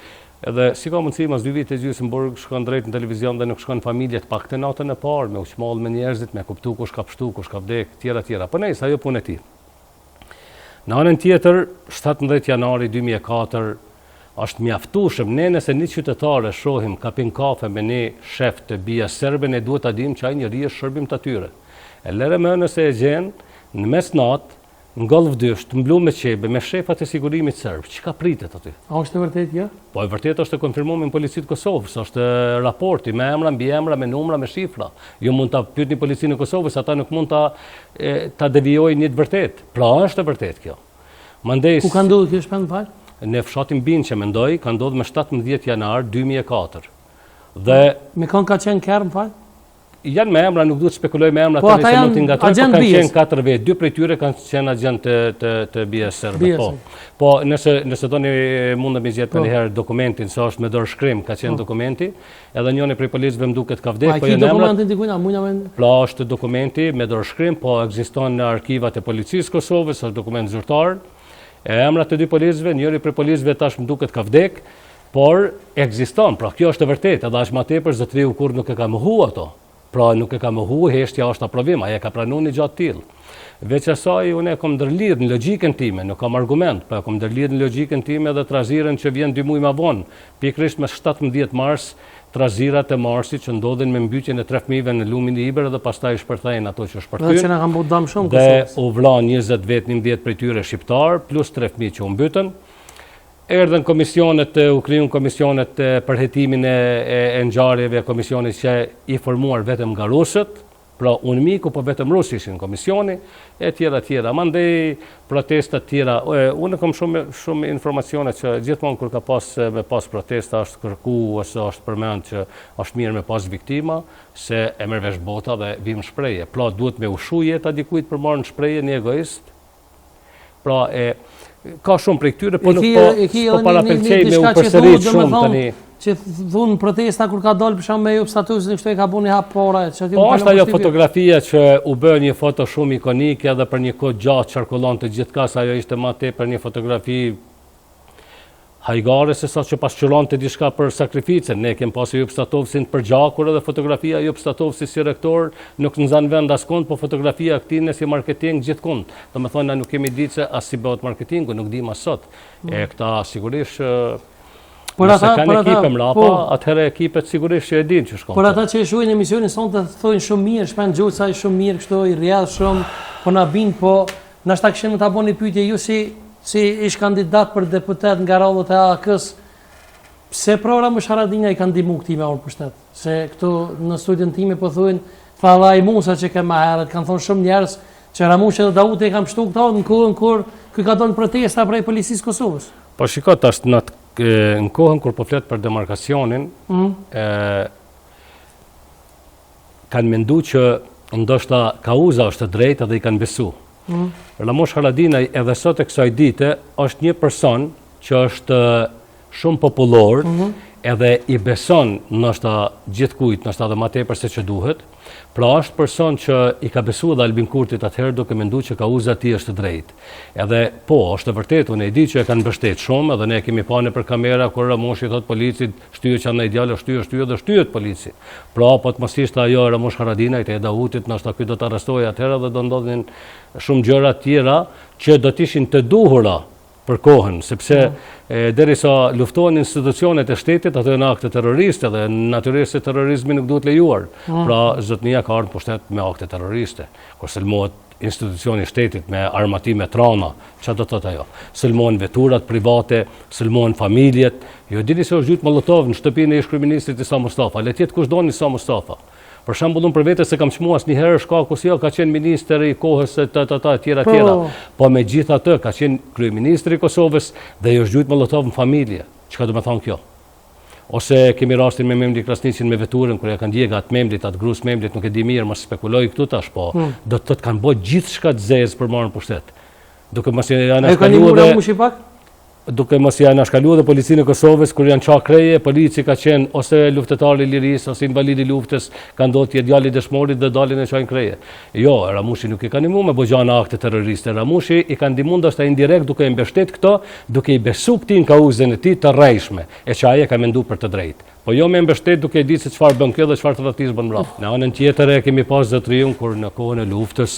Edhe si ka mundësi mas 2 vite gjysmë në burg shkon drejt në televizion dhe nuk shkon familje të paktën natën e parë me uqmall me njerëzit, me kuptu kush ka pshtu, kush ka vdek, tjera. Po nejse, ajo punë e tij. Në anën tjetër, 17 janari 2004 është mjaftueshëm ne nëse një qytetare shohim ka pin kafe me një shef të bija serbe, ne duhet ta dimë që ai njeri është shërbim të atyre. E lere më nëse e gjen në mesnatë, ngolvdysh, të mblu me qebe, me shefat e sigurimit serb, çka pritet aty? A është e vërtetë kjo? Po e vërtetë është e konfirmuar në Policinë të Kosovës, është raporti me emra, mbiemra, me numra, me shifra. Jo mund ta pyetni Policinë e Kosovës, ata nuk mund ta devijojnë një të vërtetë. Pra është e vërtetë kjo. Mandej ku ka ndodhur kjo shpend fal? Në fshatin Binqe mendoj, ka ndodhur më 17 janar 2004. Dhe me kanë ka qenë Kerm fal? Janë me emra, nuk duhet spekuloj me emra, po ata janë po kanë qenë 4 vetë, 2 prej tyre kanë qenë agent të BS serbe. Po nëse doni mund të më zgjedh një herë dokumentin, se është me dorë shkrim, ka qenë dokumenti, edhe njëri prej policëve më duket ka vdekur, po janë emra. Dokumentin dikujt, mund me. Pra është dokumenti me dorë shkrim, po ekziston në arkivat e Policisë Kosovës, është dokument zyrtar. Emrat të 2 policëve, njëri prej policëve tash më duket ka vdekur, por ekziston. Pra kjo është e vërtetë, edhe as më tepër zotriu kur nuk e ka mohu ato. Pra nuk e ka mohu, heshtja është aprovim, ai e ka pranuar një gjatë tillë. Veç asaj unë e kam ndërlidh në logjikën time, nuk kam argument, po e kam ndërlidh në logjikën time dhe traziren që vjen 2 muaj më vonë, pikërisht me 17 mars, trazirat e marsit që ndodhin me mbytjen e 3 fëmijëve në lumin e Iber dhe pastaj shpërthejnë ato që shpërthyen. Dhe që na kanë bërë dëm shumë Kosovës. Dhe u vran 20 vet, 11 prej tyre shqiptar, plus 3 fëmijë që u mbytën. Erdhën komisionet, u krijun komisionet për hetimin e ngjarjeve, komisionet që i formuar vetëm nga rusët, pra unë miku, po vetëm rusë ishin komisioni, e tjera. Mandej protestat tjera, unë kam shumë informacione që gjithmonë kur ka pas protesta është kërku ose është përmend që është mirë me pas viktima, se e merr vesh bota dhe vim shprehje. Pra duhet me ushu jeta dikujt për marrën shprehje një egoist. Pra ka shumë prej këtyre, po nuk po parapëlqej me u përsërit shumë tani. Që thunë protesta kur ka dalë për shkak me Jop statusin, kështu e ka bënë hap pora. Po është ajo fotografia që u bë një foto shumë ikonike edhe për një kohë gjatë qarkullon të gjithkas, ajo ishte më tepër një fotografi hajgare se sa që pasqyron të diçka për sakrificën. Ne kem pasur Jop statusin për gjakur edhe fotografia Jop statusi si rektor nuk nxan vend askund, po fotografia këtij si marketing gjithkund. Domethënë na nuk kemi ditë se as si bëhet marketingu, nuk dim as sot. Këta sigurisht nëse kanë ekipe mrapa, atëherë ekipet sigurisht që e din që shkon. Por ata që e shohin emisionin sonte thonë shumë mirë, shpend gjuca shumë mirë, kështu i rrjedh shumë, po na bin, po na shta kishin ta bëni pyetje ju si ish kandidat për deputet nga rradhët e AK-s. Pse Ramush Haradinaj i kanë ndihmu këtij me orë pushtet? Se këtu në studion time po thonë tha ai Musa që ka më herët, kanë thonë shumë njerëz që Ramushi dhe Dauti e kanë pshtu këto në kohën kur ky ka dhënë protesta prej Policisë Kosovës. Po shikoj tash në kohën kur po flet për demarkacionin, kanë menduar që ndoshta kauza është e drejtë dhe i kanë besu. Ramush Haradinaj edhe sot e kësaj dite është një person që është shumë popullor, edhe i beson ndoshta gjithkujt, ndoshta edhe më tepër se që duhet. Pra është person që i ka besuar dhe Albin Kurtit atëherë duke menduar që kauza e tij është e drejtë. Edhe po, është e vërtetë, unë e di që e kanë mbështetur shumë, edhe ne kemi parë nëpër kamera kur Ramushi thot policit, shtyhet që në ideal shtyhet dhe shtyhet polici. Pra po të mos ishte ajo Ramush Haradinaj te Dautit, ndoshta ky do të arrestojë atëherë dhe do ndodhin shumë gjëra tjera që do të ishin të duhura për kohën, sepse derisa luftohen institucionet e shtetit, ato janë akte terroriste dhe natyrisht terrorizmi nuk duhet lejuar. Pra zotnia ka ardhur pushtet me akte terroriste. Kur sulmohet institucioni i shtetit me armatime trana, çfarë do të thotë ajo? Sulmohen veturat private, sulmohen familjet. Jo dini se është gjyt Molotov në shtëpinë e ish-kryeministrit Isa Mustafa. Le të jetë kush doni Isa Mustafa. Për shembull, unë për vete se kam çmuar asnjëherë shkaku si ka qenë ministër i kohës tjera. Po megjithatë ka qenë kryeministri i Kosovës dhe jo është gjyt Molotov në familje. Çka do të thonë kjo? Ose kemi rastin me Memli Krasniqin me veturën, kur ja kanë djega atë Memlit, atë grus Memlit, nuk e di mirë, mos spekuloj këtu tash, po do të kanë bërë gjithçka të zezë për marrën pushtet. Duke mos janë shkaluar dhe policinë e Kosovës, kur janë qa kreje, polici ka qenë ose luftetari i lirisë, ose invalidi luftës, ka ndodhur të djali dëshmorit dhe dalin e qajnë kreje. Jo, Ramushi nuk i ka ndihmuar me bëgjana akte terroriste. Ramushi i ka ndihmuar ndoshta indirekt duke i mbështet këto, duke i besu këtij në kauzën e tij të rrejshme, e që ai e ka menduar për të drejtë. Po jo me mbështet duke i ditë se çfarë bën kjo dhe çfarë tradhtis bën mbrapa. Në anën tjetër kemi pas zotëriun kur në kohën e luftës,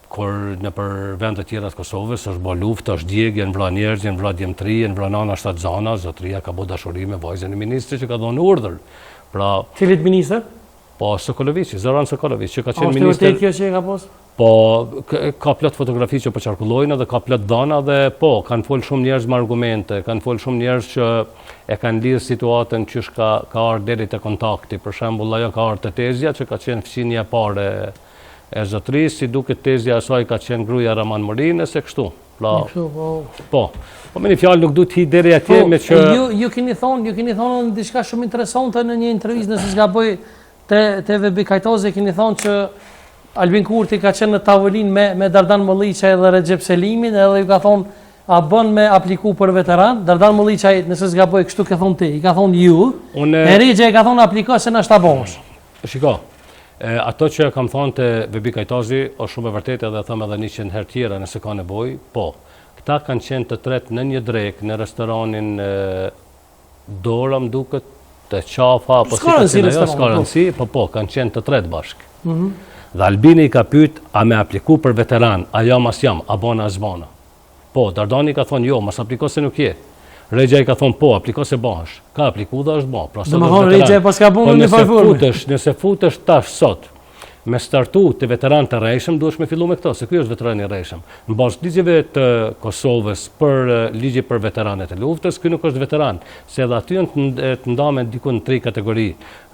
kur në për vendet tjera të Kosovës është bërë luftë, është djegë, janë vrarë njerëz, janë vrarë djemtri, janë vrarë nana shtatë zana, zotëria ka bërë dashuri me vajzën e ministrit që ka dhënë urdhër. Pra, cilit ministër? Po Sokolovici, Zoran Sokolovic, që ka qenë ministër. Është vërtet kjo që e ka pas? Po, ka plot fotografi që po qarkullojnë dhe ka plot dhëna dhe po, kanë folë shumë njerëz me argumente, kanë folë shumë njerëz që e kanë lidhur situatën që ka ardhur deri te kontakti. Për shembull, ajo ka ardhur te Tezja që ka qenë fëmijëja e parë e zotërisë, si duket Tezja e saj ka qenë gruaja Raman Morinës e kështu. Po me një fjalë nuk duhet hi deri atje me që ju keni thonë diçka shumë interesante në një intervistë, nëse s'gaboj te VB Kajtozi, keni thonë që Albin Kurti ka qenë në tavolinë me Dardan Molliçaj dhe Recep Selimin, edhe ju ka thonë a bën me apliku për veteran. Dardan Molliçaj, nëse s'gaboj, kështu ke thonë ti, i ka thonë ju, e Recep ka thonë apliko se na shtabosh. Shiko, ato që kam thonë të VB Kajtozi është shumë e vërtetë edhe them edhe 100 herë tjera nëse ka nevojë. Po, këta kanë qenë të tretë në një drekë në restoranin Dora, më duket, të qafa, apo si po, kanë qenë të tretë bashkë. Dhe Albini i ka pyet, a me apliku për veteran, a jam as jam, a bona as bona. Po, Dardani ka thonë, jo, mas apliko se nuk je. Regja i ka thonë, po, apliko se bash. Ka apliku dhe është ba. Dhe më thonë, Regja pas ka punë në farforme. Nëse futesh tash sot, me startu të veteran të rrejshëm, duhesh me fillu me këto, se kjo është veteran i rrejshëm. Në bazë ligjeve të Kosovës për ligje për veteranet e luftës, kjo nuk është veteran, se edhe aty janë të ndamen diku në 3 kategori.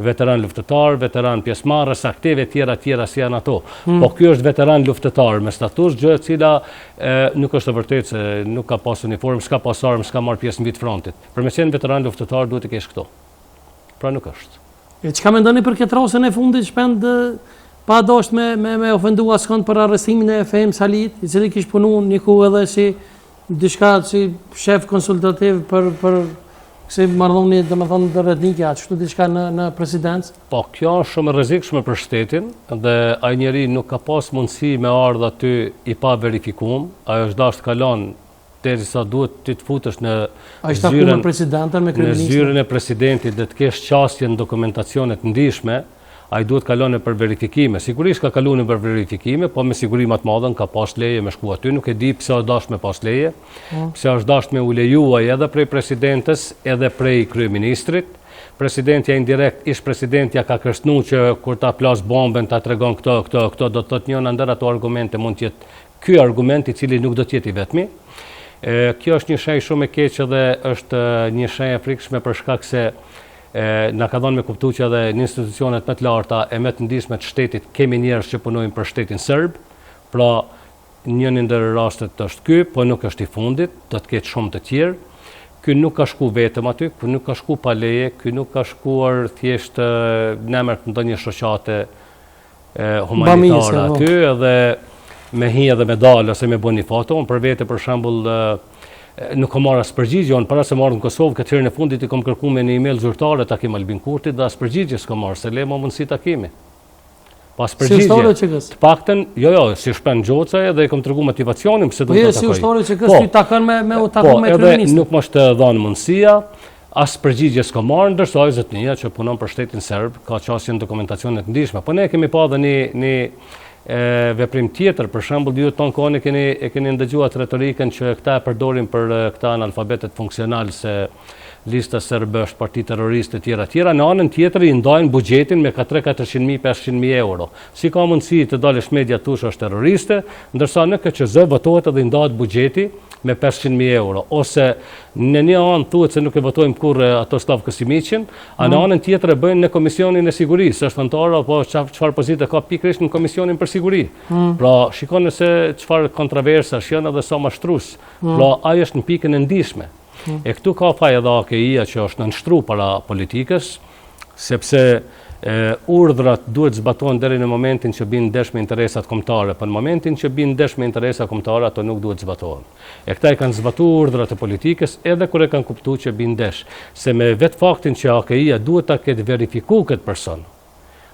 Veteran luftetar, veteran pjesëmarrës, aktive tjera si janë ato. Po kjo është veteran luftetar me status, gjë e cila nuk është e vërtetë se nuk ka pas uniform, s'ka pas armë, s'ka marrë pjesë në vit frontit. Për me qenë veteran luftetar duhet të kesh këto. Pra nuk është. Çka mendoni për këtë rrosën e fundit shpend pa dosht me ofendu askënd për arrestimin e Fehim Salit, i cili kishte punuar një kohë edhe si diçka si shef konsultativ për si marrëdhënie, domethënë dërretnike, ashtu diçka në presidencë. Po, kjo është shumë e rrezikshme për shtetin dhe ai njeri nuk ka pas mundësi me ardh aty i pa verifikuar, ai është dashur kalon derisa duhet ti të futesh në zyrën e presidentit dhe të kesh qasje në dokumentacione të ndihshme. Ai duhet kalon për verifikime. Sigurisht ka kaluar për verifikime, po me siguri më të madhe ka pas leje me shku aty, nuk e di pse është dashur me pas leje. Pse është dashur me u lejuaj edhe prej presidentes, edhe prej kryeministrit. Presidentja indirekt, ish presidentja ka kërcënuar që kur ta plas bombën ta tregon këto, do të thotë njëna ndër ato argumente mund të jetë ky argument i cili nuk do të jetë i vetmi. Kjo është një shenjë shumë e keqe dhe është një shenjë e frikshme për shkak se na ka dhënë me kuptu që edhe në institucionet më të larta e më të ndihshme të shtetit kemi njerëz që punojnë për shtetin serb. Pra, një ndër rastet është ky, po nuk është i fundit, do të ketë shumë të tjerë. Ky nuk ka shku vetëm aty, ky nuk ka shku pa leje, ky nuk ka shkuar thjesht në emër të ndonjë shoqate humanitare aty, edhe me hi edhe me dalë ose me bëni foto. Unë për vete për shembull nuk kam marrë as përgjigje, unë para se marrë në Kosovë, këtë herën e fundit i kam kërkuar me një email zyrtare takim Albin Kurtit dhe as përgjigje s'kam marrë, se le më mundësi takimi. Pas përgjigje. Të paktën, jo, si shpen Gjoca edhe i kam treguar motivacionin pse do të takoj. Si ushtore që kësaj ti takon me u takuar me kryeministin. Edhe nuk më është dhënë mundësia, as përgjigje s'kam marrë, ndërsa ai zotnia që punon për shtetin serb ka qasje në dokumentacione të ndihshme. Po ne kemi pa edhe një veprim tjetër, për shembull ju ton kohën e keni ndëgjuar retorikën që këta e përdorin për këta analfabetet funksional se lista serbe është parti terroriste tjera. Në anën tjetër i ndajnë buxhetin me 400.000, 500.000 euro. Si ka mundësi të dalësh media tush është terroriste, ndërsa në KQZ votohet edhe i ndahet buxheti me 500.000 euro. Ose në një anë thuhet se nuk e votojmë kurrë ato Slav Kësimiqin, a në anën tjetër e bëjnë në Komisionin e Sigurisë, është anëtar apo çfarë pozite ka pikërisht në Komisionin për Siguri. Pra, shikoni se çfarë kontroversa janë edhe sa mashtrues. Pra, ai është në pikën e ndihshme. E këtu ka faj edhe AKI-a që është nënshtru para politikës, sepse urdhrat duhet zbatohen deri në momentin që bin ndesh me interesat kombëtare, për në momentin që bin ndesh me interesat kombëtare, ato nuk duhet zbatohen. E këta i kanë zbatu urdhrat e politikës edhe kur e kanë kuptu që bin ndesh, se me vetë faktin që AKI-a duhet ta ketë verifiku këtë person,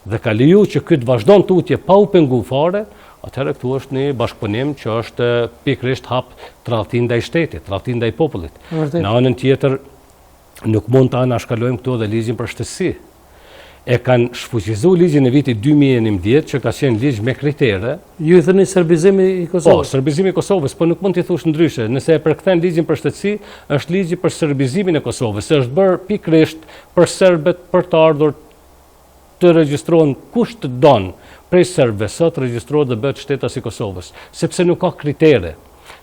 dhe ka leju që këtë vazhdon tutje pa u pengu fare, atëherë këtu është një bashkëpunim që është pikërisht hap tradhtin ndaj shtetit, tradhtin ndaj popullit. Në anën tjetër, nuk mund ta anashkalojmë këtu edhe ligjin për shtetësi. E kanë shfuqizu ligjin e vitit 2011 që ka qenë ligj me kritere. Ju i thëni serbizimi i Kosovës? Po, serbizimi i Kosovës, po nuk mund t'i thush ndryshe. Nëse e përkthen ligjin për shtetësi, është ligji për serbizimin e Kosovës, se është bërë pikërisht për serbet për të ardhur të regjistrohen kush të donë prej serbëve sot regjistrohet dhe bëhet shtetas i Kosovës, sepse nuk ka kritere.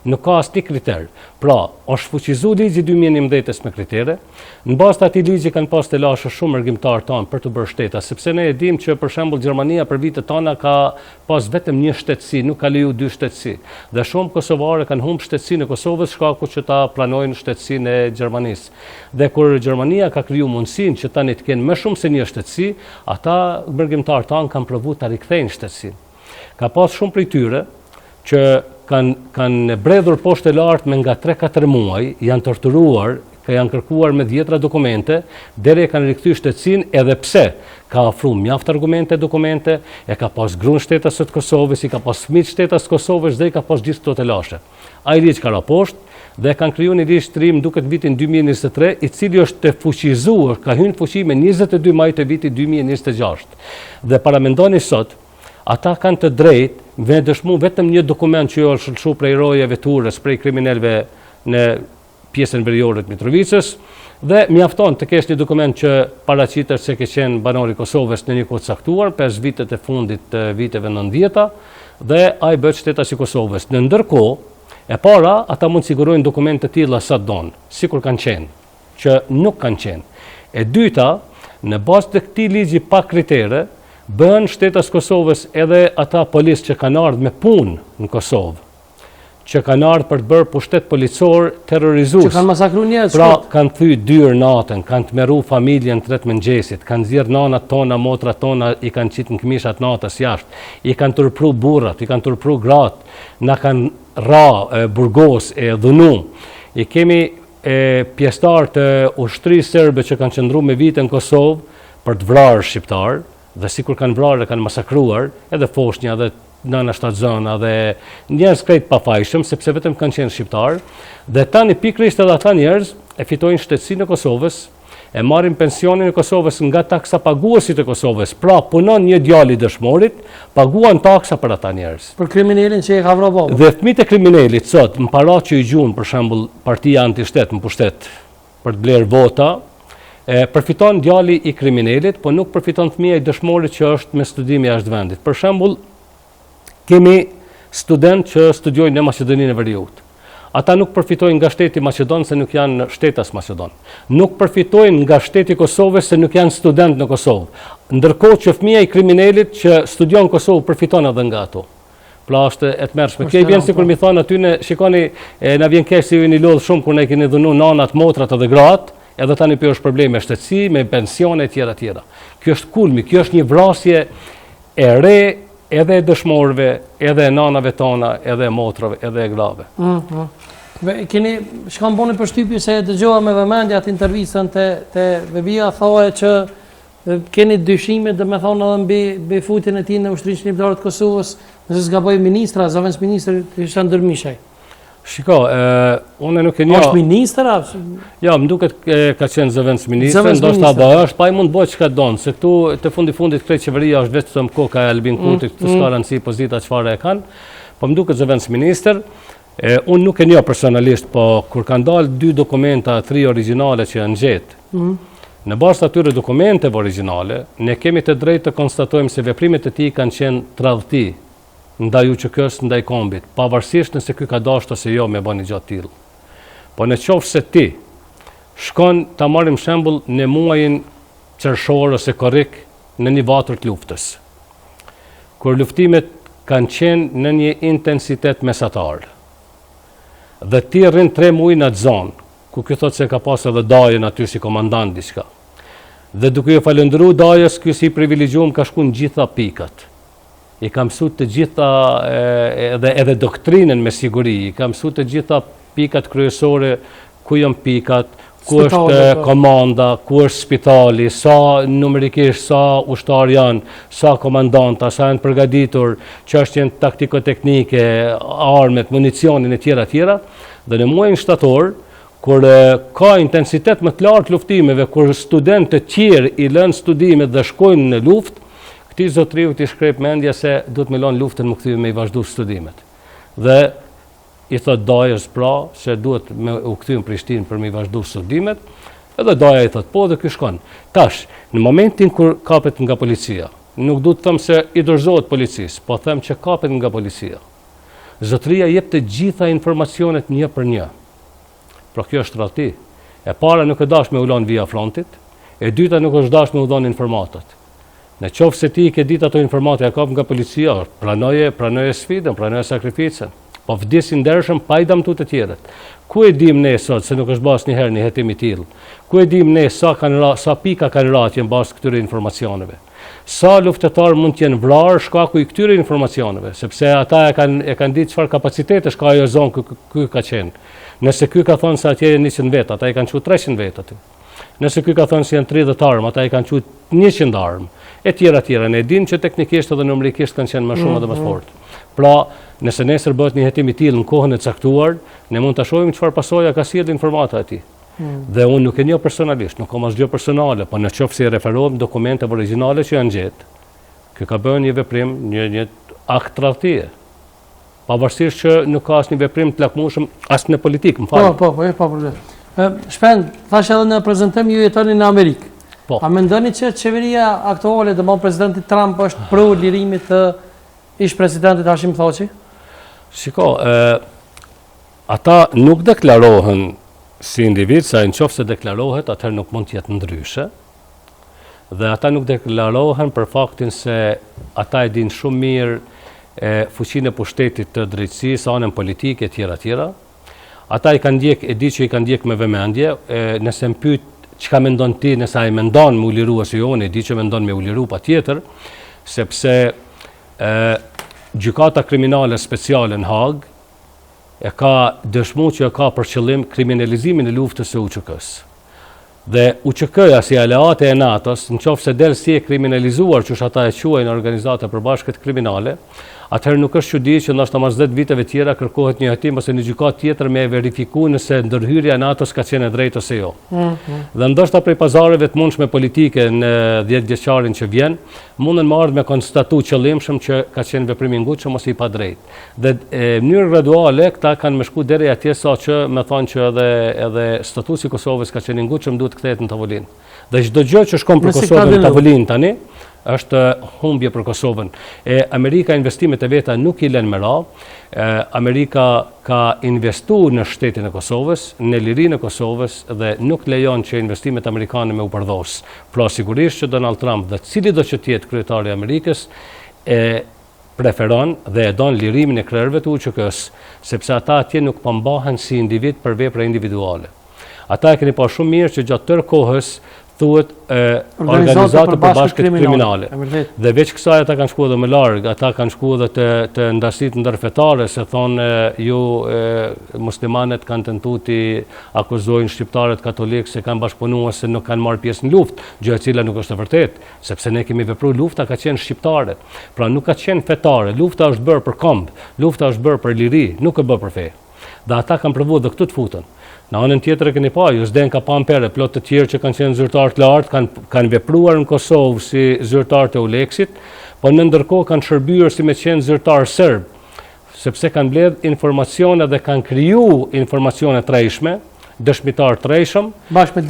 Nuk ka asnjë kriter. Pra, është shfuqizu ligji 2011 me kritere. Në bazë të atij ligji kanë pas të lashë shumë argjimtar tanë për të bërë shteta, sepse ne e dimë që për shembull Gjermania për vitet tona ka pas vetëm një shtetësi, nuk ka leju 2 shtetësi. Dhe shumë kosovarë kanë humbë shtetësinë e Kosovës shkaku që ta planojnë shtetësinë e Gjermanisë. Dhe kur Gjermania ka kriju mundësinë që tani të kenë më shumë se një shtetësi, ata argjimtar tanë kanë provu ta rikthejnë shtetësinë. Ka pas shumë prej tyre që kanë bredhur poshtë e lartë me nga 3-4 muaj, janë torturuar, janë kërkuar me 10 dokumente, deri e kanë rikthy shtetësinë edhe pse ka ofruar mjaft argumente, dokumente, e ka pas gruan shtetas të Kosovës, i ka pas fëmijë shtetas të Kosovës dhe i ka pas gjithë këto të lashe. Ai ligj ka ra poshtë dhe kanë krijuar një ligj të ri duket vitin 2023, i cili është të fuqizuar, ka hyrë në fuqi me 22 maj të vitit 2026. Dhe paramendoni sot, ata kanë të drejtë me dëshmu vetëm një dokument që jo është shëlqu prej rojeve turës, prej kriminelve në pjesën veriore të Mitrovicës, dhe mjafton të kesh një dokument që paraqitet se ke qenë banor i Kosovës në një kohë të caktuar, 5 vitet e fundit të viteve 90-ta, dhe ai bëhet shtetas i Kosovës. Në ndërkohë, e para, ata mund sigurojnë dokumente të tilla sa donë, sikur kanë qenë, që nuk kanë qenë. E dyta, në bazë të këtij ligji pa kritere, bën shtetas Kosovës edhe ata policë që kanë ardhur me punë në Kosovë, që kanë ardhur për të bërë pushtet policor terrorizues. Që kanë masakruar njerëz. Pra, kanë thyer dyr natën, kanë tmerru familjen 3 mëngjesit, kanë nxjerr nanat tona, motrat tona, i kanë qitë në këmishat natës jashtë, i kanë turpru burrat, i kanë turpru gratë, na kanë ra burgos e dhunu. I kemi pjesëtar të ushtrisë serbe që kanë qëndruar me vite në Kosovë për të vrarë shqiptar. Dhe sikur kanë vrarë, kanë masakruar, edhe foshnja, dhe nëna shtatzëna, dhe njerëz krejt pafajshëm, sepse vetëm kanë qenë shqiptar, dhe tani pikërisht edhe ata njerëz e fitojnë shtetësinë e Kosovës, e marrin pensionin e Kosovës nga taksa paguesit e Kosovës. Pra, punon një djalë i dëshmorit, paguan taksa për ata njerëz. Për kriminalin që e ka vrarë baba. Dhe fëmijët e kriminalit sot, në para që i gjunë, për shembull, partia anti-shtet në pushtet për të blerë vota, përfiton djali i kriminalit, po nuk përfiton fëmia i dëshmorit që është me studim jashtë vendit. Për shembull, kemi student që studiojnë në Maqedoninë e Veriut. Ata nuk përfitojnë nga shteti Maqedon se nuk janë shtetas Maqedon. Nuk përfitojnë nga shteti Kosovës se nuk janë student në Kosovë. Ndërkohë që fëmia i kriminalit që studion në Kosovë përfiton edhe nga ato. Pra është e tmerrshme. Kjo i vjen sikur mi thonë aty ne shikoni, na vjen keq se ju jeni lodh shumë kur ne keni dhunu nanat, motrat edhe gratë. Edhe tani për është probleme shtetësi, me pensione tjera tjera. Kjo është kulmi, kjo është një vrasje e re edhe e dëshmorëve, edhe e nanave tona, edhe e motrave, edhe e grave. Keni shkam boni përshtypje se dëgjova me vëmendje atë intervistën te Vebia, thonë që keni dyshime dhe me thonë edhe mbi futjen e tij në Ushtrinë Shqiptare të Kosovës, nëse s'gaboj ministra, zëvendës ministri Hisham Dermishaj. Shiko, unë nuk e njoh. Është ministër apo? Ja, më duket ka qenë zëvendës ministër, ndoshta është, pa i mund bëj çka don, se këtu të fundit këtë qeveria është vetëm koka e Albin Kurtit, të s'ka rëndësi pozita çfarë e kanë. Po më duket zëvendës ministër. Unë nuk e njoh personalisht, po kur kanë dalë 2 dokumenta, 3 origjinale që janë gjetë. Në bazë të atyre dokumenteve origjinale, ne kemi të drejtë të konstatojmë se veprimet e tij kanë qenë tradhti ndaj UÇK-s, ndaj kombit, pavarësisht nëse ky ka dashur ose jo me bëni gjatë tillë. Po në qoftë se ti shkon ta marrim shembull në muajin qershor ose korrik në një vatër të luftës, kur luftimet kanë qenë në një intensitet mesatar, dhe ti rrin 3 muaj në atë zonë, ku ky thot se ka pas edhe Dajën aty si komandant diçka. Dhe duke ju falendëruar Dajës, ky si privilegjuar ka shku në gjitha pikat. I ka mësuar të gjitha edhe doktrinën me siguri, i ka mësuar të gjitha pikat kryesore, ku janë pikat, ku është komanda, ku është spitali, sa numerikisht, sa ushtar janë, sa komandanta, sa janë përgatitur, çështjen taktiko-teknike, armet, municionin e tjera, dhe në muajin shtator, kur ka intensitet më të lartë luftimeve, kur studentët tjerë i lënë studimet dhe shkojnë në luftë, këtij zotriu t'i shkrep mendja se duhet me lënë luftën më kthy me i vazhdu studimet. Dhe i thot Dajës pra se duhet me u kthy në Prishtinë për me i vazhdu studimet, edhe Daja i thot po dhe ky shkon. Tash, në momentin kur kapet nga policia, nuk du të them se i dorëzohet policisë, po them që kapet nga policia. Zotria jep të gjitha informacionet një për një. Pra kjo është tradhti. E para nuk e dash me ulon via frontit, e dyta nuk është dash me u dhon informatat. Në qoftë se ti ke ditë ato informata e kap nga policia, pranoje sfidën, pranoje sakrificën. Po vdesin ndershëm pa i damtu të tjerët. Ku e dim ne sot se nuk është bas njëherë një hetim i tillë? Ku e dim ne sa pika kanë ratje në bazë këtyre informacioneve? Sa luftetar mund të jenë vrarë shkaku i këtyre informacioneve, sepse ata e kanë ditë çfarë kapacitetesh ka ajo zonë ky ka qenë. Nëse ky ka thënë se atje janë 100 vet, ata i kanë thënë 300 vet aty. Nëse ky ka thënë se janë 30 armë, ata i kanë thënë 100 armë. E tjera. Ne dimë që teknikisht edhe numerikisht kanë qenë më shumë dhe më të fortë. Pra, nëse nesër bëhet një hetim i tillë në kohën e caktuar, ne mund ta shohim çfarë pasoja ka sjellë informata aty. Dhe unë nuk e njoh personalisht, nuk kam asgjë personale, po në qoftë se i referohem dokumenteve origjinale që janë gjetë, kjo ka bërë një veprim, një akt tradhtie. Pavarësisht që nuk ka asnjë veprim të lakmueshëm as në politikë, më fal. Po, problem. Shpend, thash edhe në prezantim ju jetoni në Amerikë. Po. A mendoni që qeveria aktuale, domethënë presidenti Trump është pro lirimit të ish presidentit Hashim Thaçi? Shiko, ata nuk deklarohen si individ, sa në qoftë se deklarohet, atëherë nuk mund të jetë ndryshe. Dhe ata nuk deklarohen për faktin se ata e dinë shumë mirë fuqinë e pushtetit të drejtësisë, anën politike e tjera. Ata e di që i kanë ndjek me vëmendje, nëse më pyet çka mendon ti, nëse ai mendon me u liru ose jo, e di që mendon me u liru patjetër, sepse gjykata kriminale speciale në Hag e ka dëshmuar që ka për qëllim kriminalizimin e luftës së UÇK-s. Dhe UÇK-ja si aleate e NATO-s, nëse del si e kriminalizuar, që ata e quajnë organizata përbashkët kriminale, atëherë nuk është çudi që ndoshta mas 10 viteve tjera kërkohet një hetim ose një gjykatë tjetër me verifikuar nëse ndërhyrja e NATO-s ka qenë e drejtë ose jo. Dhe ndoshta prej pazareve të mundshme politike në 10 vjeçarin që vjen, munden më ardh me konstatu qëllimshëm që ka qenë veprim i ngutshëm ose i padrejtë. Dhe në mënyrë graduale këta kanë më shku deri atje saqë me thonë që edhe statusi i Kosovës ka qenë i ngutshëm, duhet kthehet në tavolinë. Dhe çdo gjë që shkon për Kosovën në tavolinë tani është humbje për Kosovën. Amerika investimet e veta nuk i lën me ra. Amerika ka investuar në shtetin e Kosovës, në lirinë e Kosovës dhe nuk lejon që investimet amerikane me u përdhos. Pra sigurisht që Donald Trump dhe cili do që tjetë kryetari i Amerikës preferon dhe e don lirimin e krerëve të UÇK-s, sepse ata atje nuk përmbahen si individ për vepra individuale. Ata e keni pa shumë mirë që gjatë tërë kohës thuhet organizata përbashkët kriminale. Dhe veç kësaj ata kanë shkuar edhe më larg, ata kanë shkuar edhe të ndërsitë ndërfetare, se thonë ju muslimanët kanë tentuar të akuzojnë shqiptarët katolikë se kanë bashkëpunuar se nuk kanë marrë pjesë në luftë, gjë e cila nuk është e vërtetë, sepse ne kemi vepruar lufta ka qenë shqiptare. Pra nuk ka qenë fetare, lufta është bërë për komb, lufta është bërë për liri, nuk e bë për fe. Dhe ata kanë provuar dhe këtu të futen. Në anën tjetër e keni pa, ju Zdenka Pampere, plot të tjerë që kanë qenë zyrtarë të lartë, kanë vepruar në Kosovë si zyrtarë të Uleksit, po në ndërkohë kanë shërbyer si me qenë zyrtarë serb, sepse kanë mbledh informacione dhe kanë kriju informacione të rrejshme, dëshmitar të rrejshëm,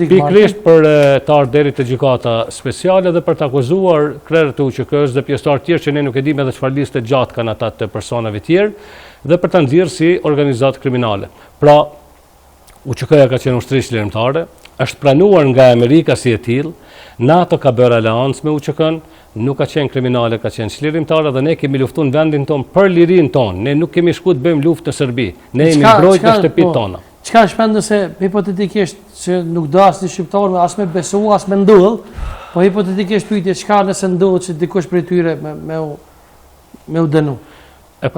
pikërisht për të ardhur deri te gjykata speciale dhe për të akuzuar krerët e UÇK-s dhe pjesëtar tjerë që ne nuk e dimë edhe çfarë liste gjatë kanë ata të personave tjerë, dhe për ta nxjerrë si organizatë kriminale. Pra, UÇK-ja ka qenë ushtrisë lirimtare, është pranuar nga Amerika si e tillë, NATO ka bërë aleancë me UÇK-n, nuk ka qenë kriminale, ka qenë lirimtare dhe ne kemi luftuar në vendin tonë për lirinë tonë. Ne nuk kemi shku të bëjmë luftë në Serbi. Ne jemi mbrojtë në shtëpitë tona. Çka shpendë se hipotetikisht që nuk do asnjë shqiptar as me besu as me ndodh, po hipotetikisht pyetje çka nëse ndodh që dikush prej tyre me u dënu. E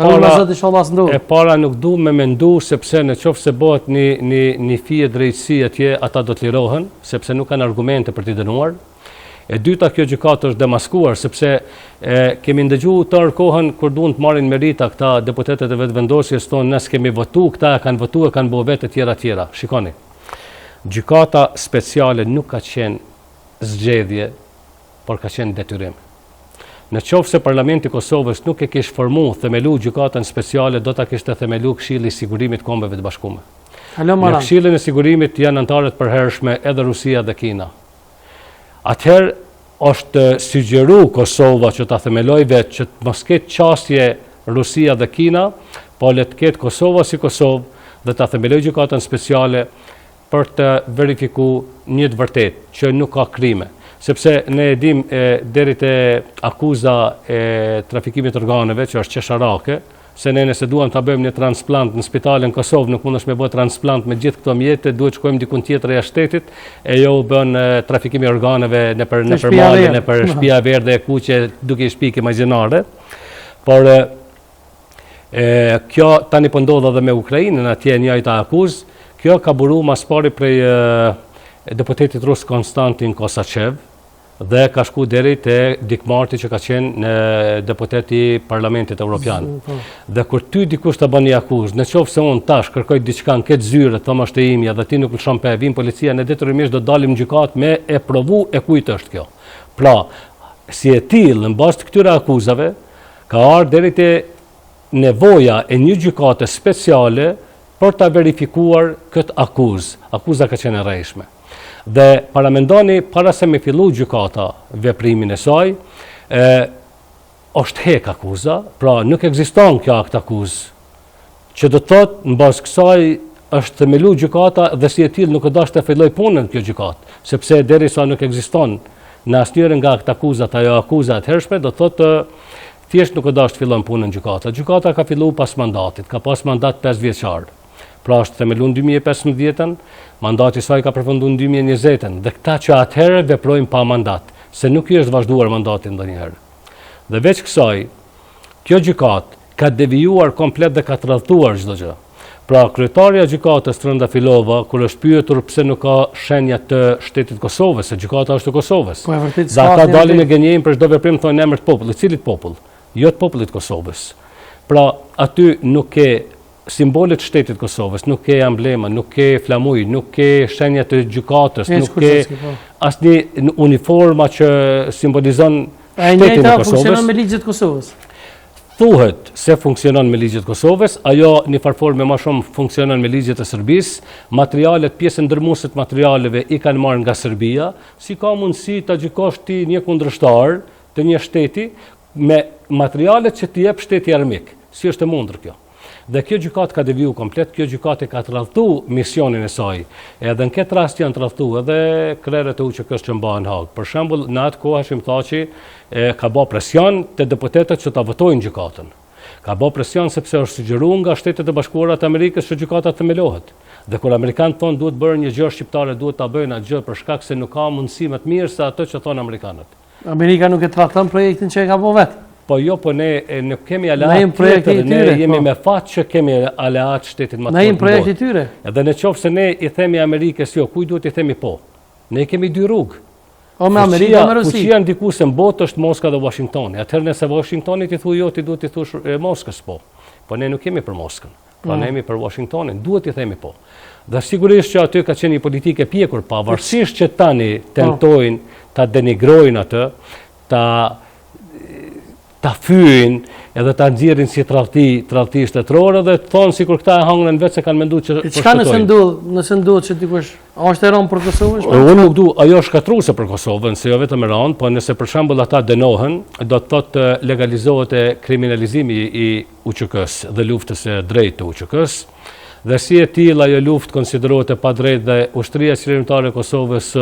para nuk du me mendu sepse në qoftë se bëhet një fije drejtësi atje, ata do të lirohen, sepse nuk kanë argumente për t'i dënuar. E dyta, kjo gjykatë është demaskuar, sepse kemi ndëgju tërë kohën kur duan të marrin merita këta deputetet e vetëvendosjes tonë, nëse kemi votu, këta kanë votu e kanë bëu vetë tjera. Shikoni, gjykata speciale nuk ka qenë zgjedhje, por ka qenë detyrim. Në qoftë se Parlamenti i Kosovës nuk e kishte formuar themelu gjykatën speciale, do ta kishte themelu Këshilli i Sigurimit të Kombeve të Bashkuara. Në Këshillin e Sigurimit janë anëtarë të përhershme edhe Rusia dhe Kina. Atëherë është sugjeru Kosova që ta themeloj vetë që të mos ketë qasje Rusia dhe Kina, po le të ketë Kosova si Kosovë dhe ta themeloj gjykatën speciale për të verifikuar një të vërtetë që nuk ka krime. Sepse ne e dim deri te akuza e trafikimit organeve, që është qesharake, se ne nëse duam ta bëjmë një transplant në spitalin në Kosovë, nuk mundesh me bëj transplant me gjithë këto mjete, duhet shkojmë diku tjetër jashtë shtetit, e jo bën trafikimi organeve nëpër male, nëpër shtëpia e verdhe e kuqe, duke i shpikë imagjinare. Por kjo tani po ndodh edhe me Ukrainën, atje njëjta akuzë. Kjo ka buru mas pari prej deputetit rus Konstantin Kosachev, dhe ka shku deri te Dikmarti që ka qenë në deputeti Parlamentit Evropian. Dhe kur ty dikush të bën një akuzë, në qoftë se unë tash kërkoj diçka në këtë zyre, thom është e imja dhe ti nuk lëshon pe, vin policia, ne detyrimisht do dalim në gjykat me e provu e kujt është kjo. Pra, si e tillë në bazë të këtyre akuzave, ka ardhur deri te nevoja e një gjykate speciale për ta verifikuar këtë akuzë. Akuza ka qenë e rrejshme. Dhe paramendoni, para se me fillu gjykata veprimin e saj, është hek akuza, pra nuk ekziston kjo akt akuzë, që do të thotë në bazë kësaj është themelu gjykata dhe si e tillë nuk dashte të filloj punën kjo gjykatë, sepse derisa nuk ekziston në asnjërin nga akt akuzat ajo akuza e hershme, do të thotë thjesht nuk dashte të fillon punën gjykata. Gjykata ka filluar pas mandatit, ka pas mandat 5 vjeçar. Pra është themeluar në 2015-ën, mandati i saj ka përfunduar në 2020-ën, dhe këta që atëherë veprojnë pa mandat, se nuk i është vazhduar mandati ndonjëherë. Dhe veç kësaj, kjo gjykat ka devijuar komplet dhe ka tradhtuar çdo gjë. Pra kryetaria e gjykatës Trëndafilova, kur është pyetur pse nuk ka shenja të shtetit Kosovës, se gjykata është e Kosovës. Dhe ata dalin e gënjejnë për çdo veprim thonë emër të popullit, cilit popull? Jo të popullit Kosovës. Pra aty nuk ke simbolet të shtetit Kosovës, nuk ke emblema, nuk ke flamuj, nuk ke shenja të gjykatës, nuk ke asnjë uniforma që simbolizon shtetin e Kosovës. Funksionon me ligjet Kosovës. Thuhet se funksionon me ligjet Kosovës, ajo në farforme më shumë funksionon me ligjet e Serbisë. Materialet, pjesën ndërmuese të materialeve i kanë marrë nga Serbia, si ka mundësi ta gjykosh ti një kundërshtar të një shteti me materialet që t'i jep shteti armik. Si është e mundur kjo? Dhe kjo gjykat ka deviju komplet, kjo gjykat e ka tradhtu misionin e saj. Edhe në këtë rast janë tradhtu edhe krerët e UÇK-s që mbahen Hag. Për shembull, në atë kohë Hashim Thaçi ka bë presion te deputetët që ta votojnë gjykatën. Ka bë presion sepse është sugjeruar nga Shtetet e Bashkuara të Amerikës që gjykata themelohet. Dhe kur amerikanët thonë duhet bërë një gjë shqiptare, duhet ta bëjnë atë gjë për shkak se nuk ka mundësi më të mirë se ato që thonë amerikanët. Amerika nuk e tradhton projektin që e ka bë vetë. Po jo, po ne nuk kemi aleat tjetër, ne jemi me fat që kemi aleat shtetit më të na jemi projekti tyre. Edhe në qoftë se ne i themi Amerikës jo, kuj duhet i themi po? Ne kemi dy rrugë. O me Amerika me Rusi. Fuqia ndikuese në botë është Moska dhe Washingtoni. Atëherë nëse Washingtoni ti thuaj jo, ti duhet i thush Moskës po. Po ne nuk kemi për Moskën. Po ne jemi për Washingtonin, duhet i themi po. Dhe sigurisht që aty ka qenë një politikë e pjekur, pavarësisht që tani tentojnë ta denigrojnë atë, ta fyjnë edhe ta nxjerrin si tradhti shtetërore dhe thonë sikur këta e hangren vetë se kanë menduar që çka nëse ndodh që dikush është e rënë për Kosovën? Unë nuk du, ajo është shkatruese për Kosovën, se jo vetëm e rënë, po nëse për shembull ata dënohen, do të thotë legalizohet kriminalizimi i UÇK-s dhe luftës së drejtë të UÇK-s. Dhe si e tillë ajo luftë konsiderohet e padrejtë dhe ushtria qeveritare e Kosovës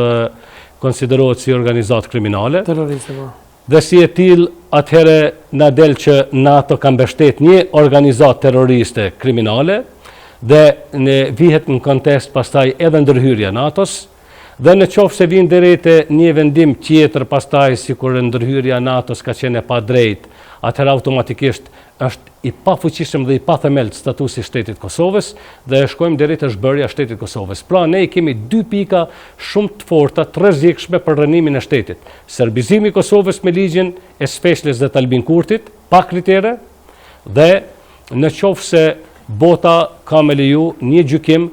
konsiderohet si organizatë kriminale. Terroriste po. Dhe si e tillë atëherë na del që NATO ka mbështet një organizatë terroriste kriminale dhe në vihet në kontekst pastaj edhe ndërhyrja NATO-s, dhe në qoftë se vinë deri te një vendim tjetër pastaj sikur ndërhyrja NATO-s ka qenë pa drejt, atëherë automatikisht është i pafuqishëm dhe i pathemelt statusi shtetit Kosovës dhe shkojmë deri te zhbërja shtetit Kosovës. Pra ne kemi dy pika shumë të forta, të rrezikshme për rënimin e shtetit. Serbizimi i Kosovës me ligjin e Specialist dhe të Albin Kurtit, pa kritere, dhe në qoftë se bota ka me leju një gjykim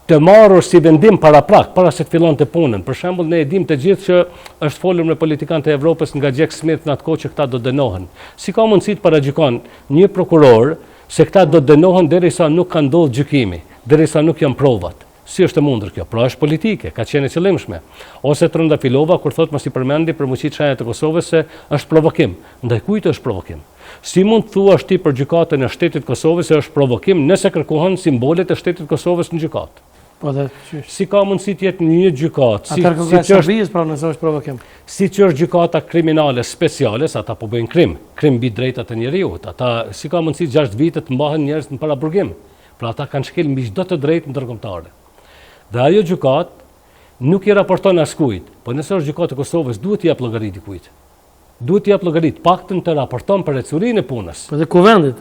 të marrur si vendim paraprak, para se të fillon të punën. Për shembull, ne e dim të gjithë që është folur me politikanët e Evropës nga Jack Smith në atë kohë që këta do dënohen. Si ka mundësi të paragjykon një prokuror se këta do dënohen derisa nuk ka ndodhur gjykimi, derisa nuk janë provat? Si është e mundur kjo? Pra është politike, ka qenë e qëllimshme. Ose Trëndafilova kur thotë mos i përmendi për muqit shenjat e Kosovës se është provokim. Ndaj kujt është provokim? Si mund të thuash ti për gjykatën e shtetit Kosovës se është provokim nëse kërkohen simbolet e shtetit Kosovës në gjykatë? Po dhe si ka mundësi të jetë një gjykatë? Pra nëse është provokim. Si që është gjykata kriminale speciale, sa ata po bëjnë krim mbi drejtat e njerëzit. Ata si ka mundësi 6 vite të mbahen njerëz në paraburgim. Pra ata kanë shkel mbi çdo të drejtë ndërkombëtare. Dhe ajo gjykatë nuk i raporton askujt, po nëse është gjykata e Kosovës duhet t'i jap llogari dikujt. Duhet t'i jap llogari, paktën të raporton për ecurinë e punës. Po dhe kuvendit,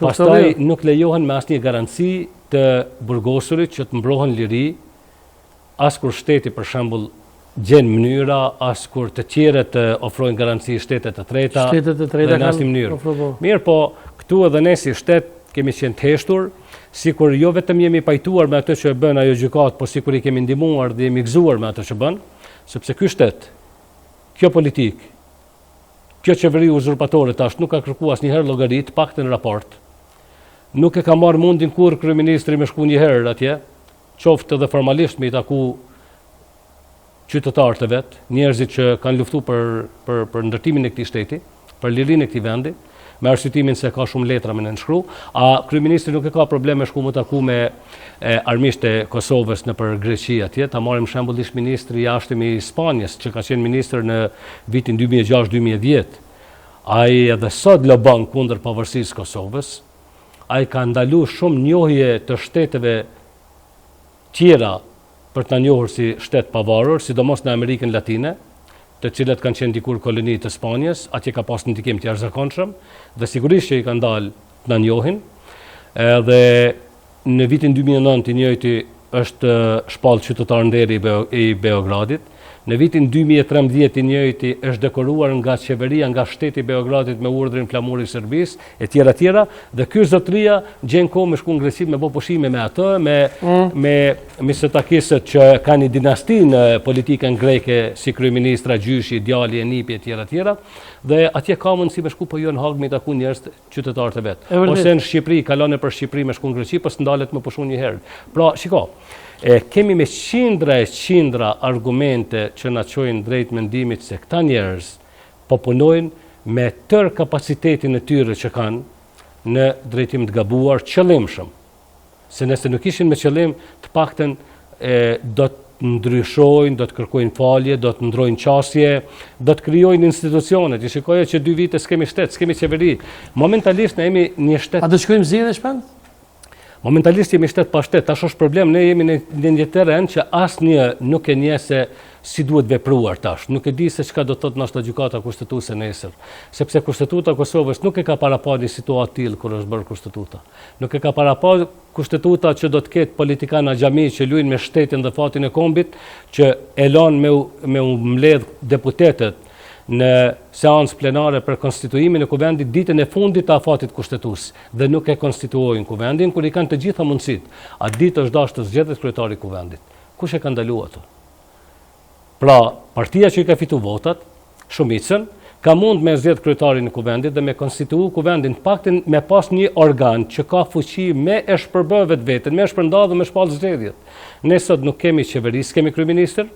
pastaj nuk lejohen me asnjë garanci të burgosurit që të mbrohen liri, as kur shteti për shembull gjen mënyra, as kur të tjerët të ofrojnë garanci shtetet të treta. Shtetet e treta në asnjë mënyrë. Mirë, po këtu edhe ne si shtet kemi qenë të heshtur, sikur jo vetëm jemi pajtuar me atë që bën ajo gjykatë, po sikur i kemi ndihmuar dhe jemi gëzuar me atë që bën, sepse ky shtet, kjo politikë, kjo qeveri uzurpatore tash nuk ka kërkuar asnjëherë llogari, paktën raport. Nuk e ka marrë mundin kur kryeministri me shku një herë atje, qoftë edhe formalisht me i taku qytetarët e vet, njerëzit që kanë luftuar për ndërtimin e këtij shteti, për lirinë e këtij vendi, me arsyetimin se ka shumë letra me nënshkru, a kryeministri nuk e ka problem me shku më taku me armiqtë e Kosovës në për Greqi atje. Ta marrim shembull ish ministri i jashtëm i Spanjës, që ka qenë ministër në vitin 2006-2010. Ai edhe sot lobon kundër pavarësisë Kosovës. Ai ka ndalu shumë njohje të shteteve tjera për të njohur si shtet pavarur, sidomos në Amerikën Latine, të cilat kanë qenë dikur koloni të Spanjës, atje ka pas një ndikim të jashtëzakonshëm, dhe sigurisht që i kanë dalë të na njohin. Edhe në vitin 2009 i njëjti është shpallë qytetar nderi i Beogradit. Në vitin 2013 i njëjti është dekoruar nga qeveria, nga shteti i Beogradit me urdhrin flamur i Serbisë, e tjera, dhe ky zotëria gjen kohë me shku në Greqi me bë pushime me atë, me Mitsotakisët që kanë një dinasti në politikën greke si kryeministra Gjyshi, djali e nipi e tjera, dhe atje ka mundësi me shku po jo në Hag me taku njerëz qytetarët e vet. Ose në Shqipëri, kalon për Shqipëri me shku në Greqi, pas ndalet me pushu një herë. Pra, shiko, kemi me qindra argumente që na çojnë drejt mendimit se këta njerëz po punojnë me tërë kapacitetin e tyre që kanë në drejtim të gabuar qëllimshëm. Se nëse nuk ishin me qëllim, të paktën do të ndryshojnë, do të kërkojnë falje, do të ndrojnë qasje, do të krijojnë institucione. Ti shikoje që 2 vite s'kemi shtet, s'kemi qeveri. Momentalisht ne jemi një shtet. A do shkojmë zgjedhje shpend? Momentalisht jemi shtet pa shtet, tash është problem, ne jemi në një terren që asnjë nuk e njeh se si duhet vepruar tash. Nuk e di se çka do të thotë ndoshta gjykata kushtetuese nesër, sepse kushtetuta e Kosovës nuk e ka paraparë një situatë tillë kur është bërë kushtetuta. Nuk e ka paraparë kushtetuta që do të ketë politikana xhami që luajnë me shtetin dhe fatin e kombit, që e lanë me u mbledh deputetët në seancë plenare për konstituimin e kuvendit ditën e fundit të afatit kushtetues dhe nuk e konstituojnë kuvendin kur i kanë të gjitha mundësitë. A ditë është dashur të zgjedhet kryetari i kuvendit. Kush e ka ndaluar ato? Pra, partia që i ka fitu votat, shumicën, ka mund me zgjedh kryetarin e kuvendit dhe me konstituu kuvendin, paktën me pas një organ që ka fuqi me e shpërbë vetveten, me e shpërnda dhe me shpallë zgjedhjet. Ne sot nuk kemi qeveri, s'kemi kryeministër,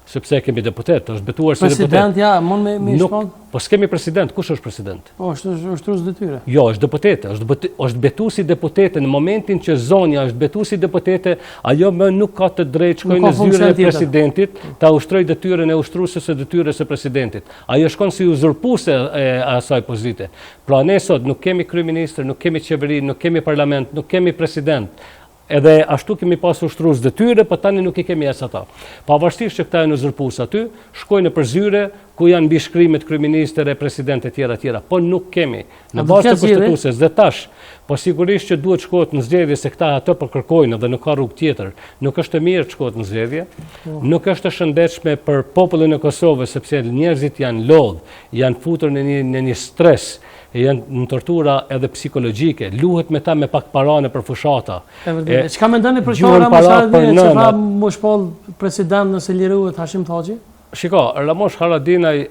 sepse kemi deputet, është betuar si deputet. President, ja, mund me shpall? Po s'kemi president, kush është president? Po, është ushtrues detyre. Jo, është deputete, është betu si deputete, në momentin që zonja është betu si deputete, ajo më nuk ka të drejtë shkojnë në zyrën e presidentit, ta ushtroj detyrën e ushtruesës së detyrës së presidentit. Ajo shkon si uzurpuese e asaj pozite. Pra ne sot nuk kemi kryeministër, nuk kemi qeveri, nuk kemi parlament, nuk kemi president. Edhe ashtu kemi pas ushtrues detyre, po tani nuk i kemi as ata. Pavarësisht që këta janë uzurpues aty, shkojnë në zyre ku janë mbi shkrimet kryeministër e president e tjera, po nuk kemi. Në bazë të konstitucios dhe tash, po sigurisht që duhet shkohet në zgjedhje se këta ato po kërkojnë dhe nuk ka rrugë tjetër. Nuk është e mirë të shkohet në zgjedhje, nuk është e shëndetshme për popullin e Kosovës sepse njerëzit janë lodh, janë futur në një stres, janë në tortura edhe psikologjike, luhet me ta me pak parane për fushata. Çka mendoni për Ramush Haradinaj që tha mu shpoll president nëse lirohet Hashim Thaçi? Shiko, Ramush Haradinaj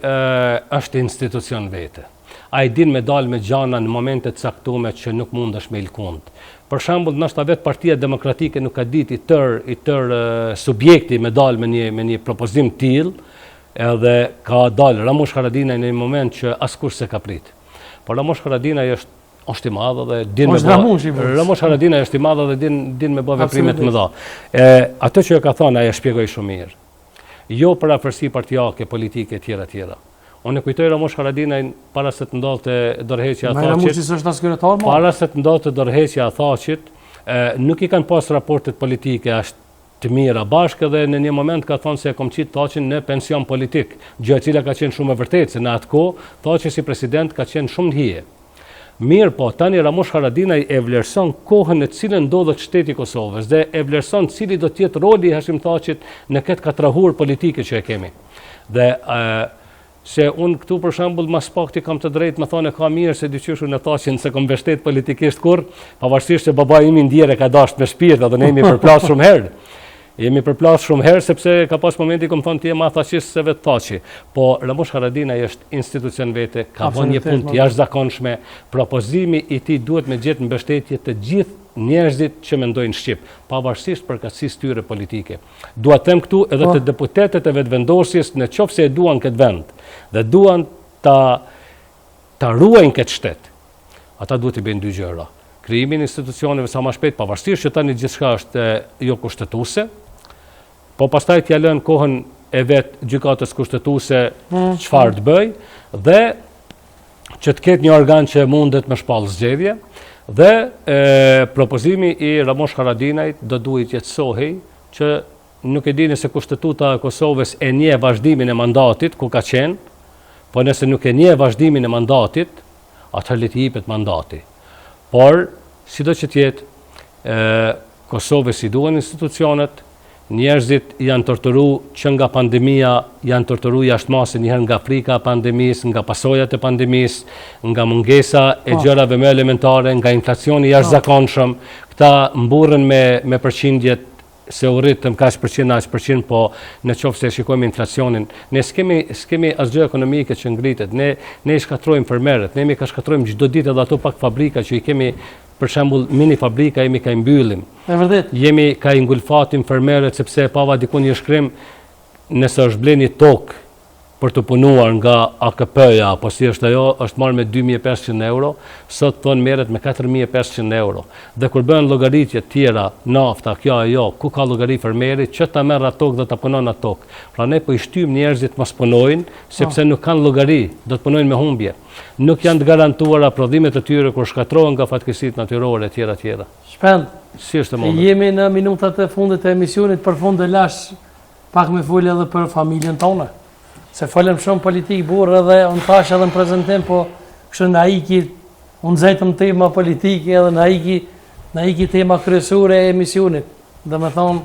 është institucion vete. Ai din me dalë me gjana në momente të caktuara që nuk mundesh me ilkund. Për shembull, ndoshta vetë Partia Demokratike nuk ka ditë i tër subjekti me dalë me një propozim të tillë, edhe ka dalë Ramush Haradinaj në një moment që askush se ka prit. Por Ramush Haradinaj është i madh dhe din me Ramush Haradinaj është i madh dhe din me bë veprime të mëdha. Ato që ka thënë ai e shpjegoi shumë mirë. Jo për afërsi partijake, politike tjera. Unë kujtoj Ramush Haradinaj para se të ndodhte dorëheqja e Thaçit. Ramushi s'është as kryetar më? Para se të ndodhte dorëheqja e Thaçit, nuk i kanë pas raportet politike të mira bashkë dhe në një moment ka thonë se e kom qitë Thaçin në pension politik, gjë e cila ka qenë shumë e vërtetë, se në atë kohë Thaçi si president ka qenë shumë në hije. Mirë po, tani Ramush Haradinaj e vlerëson kohën në cilën ndodhet shteti i Kosovës dhe e vlerëson cili do të jetë roli i Hashim Thaçit në këtë katrahur politike që e kemi. Dhe se unë këtu për shembull mas pakti kam të drejtë më thonë ka mirë se dyqyshu në Thaçin se kom mbështet politikisht kur, pavarësisht se babai im i ndjerë ka dashur me shpirt dhe ne jemi përplas shumë herë. Jemi përplas shumë herë sepse ka pas momenti ku më thonë ti je më Thaçist se vetë Thaçi. Po Ramush Haradinaj është institucion vete, ka vënë një punë të jashtëzakonshme, propozimi i tij duhet me gjetë mbështetje të gjithë njerëzit që mendojnë shqip, pavarësisht përkatësisë tyre politike. Dua të them këtu edhe të deputetët e vetëvendosjes në qoftë se e duan këtë vend dhe duan ta ruajnë këtë shtet. Ata duhet të bëjnë dy gjëra. Krijimin e institucioneve sa më shpejt, pavarësisht që tani gjithçka është jo kushtetuese, po pastaj t'ja lënë kohën e vetë gjykatës kushtetuese çfarë të bëj dhe që të ketë një organ që mundet me shpallë zgjedhje dhe propozimi i Ramush Haradinajt do duhet jetësohej që nuk e dini se Kushtetuta e Kosovës e njeh vazhdimin e mandatit ku ka qenë, po nëse nuk e njeh vazhdimin e mandatit, atëherë le t'i jepet mandati. Por, sido që tjetë, Kosovës i duhen institucionet, njerëzit janë torturu që nga pandemia, janë torturu jashtëmase njëherë nga frika e pandemisë, nga pasojat e pandemisë, nga mungesa e gjërave më elementare, nga inflacioni jashtëzakonshëm, këta mburren me përqindjet se u rritëm kaq %, po në qoftë se shikojmë inflacionin, ne s'kemi asgjë ekonomike që ngritet, ne shkatrojmë fermerët, ne ka shkatrojmë çdo ditë edhe ato pak fabrika që i kemi, për shembull mini fabrika jemi ka i mbyllim. E vërtet. Jemi ka i ngulfatim fermerët sepse pava diku një shkrim nëse është bleni tokë për të punuar nga AKP-ja, apo si është ajo, është marrë me 2.500 euro, sot thonë merret me 4.500 euro. Dhe kur bëhen llogaritje tjera, nafta, kjo ajo, ku ka llogari fermeri, që ta merr atë tokë dhe ta punon atë tokë. Pra ne po i shtym njerëzit mos punojnë, sepse nuk kanë llogari, do të punojnë me humbje. Nuk janë të garantuara prodhimet e tyre kur shkatrohen nga fatkeqësitë natyrore etj. Shpend. Si është e mundur? Jemi në minutat e fundit të emisionit, përfund të lash pak me folje edhe për familjen tonë. Se folëm shumë politik burrë dhe unë thash edhe në prezentim, po kështu na iki, unë zëjtëm tema politike edhe na iki tema kryesore e emisionit. Dhe me thonë,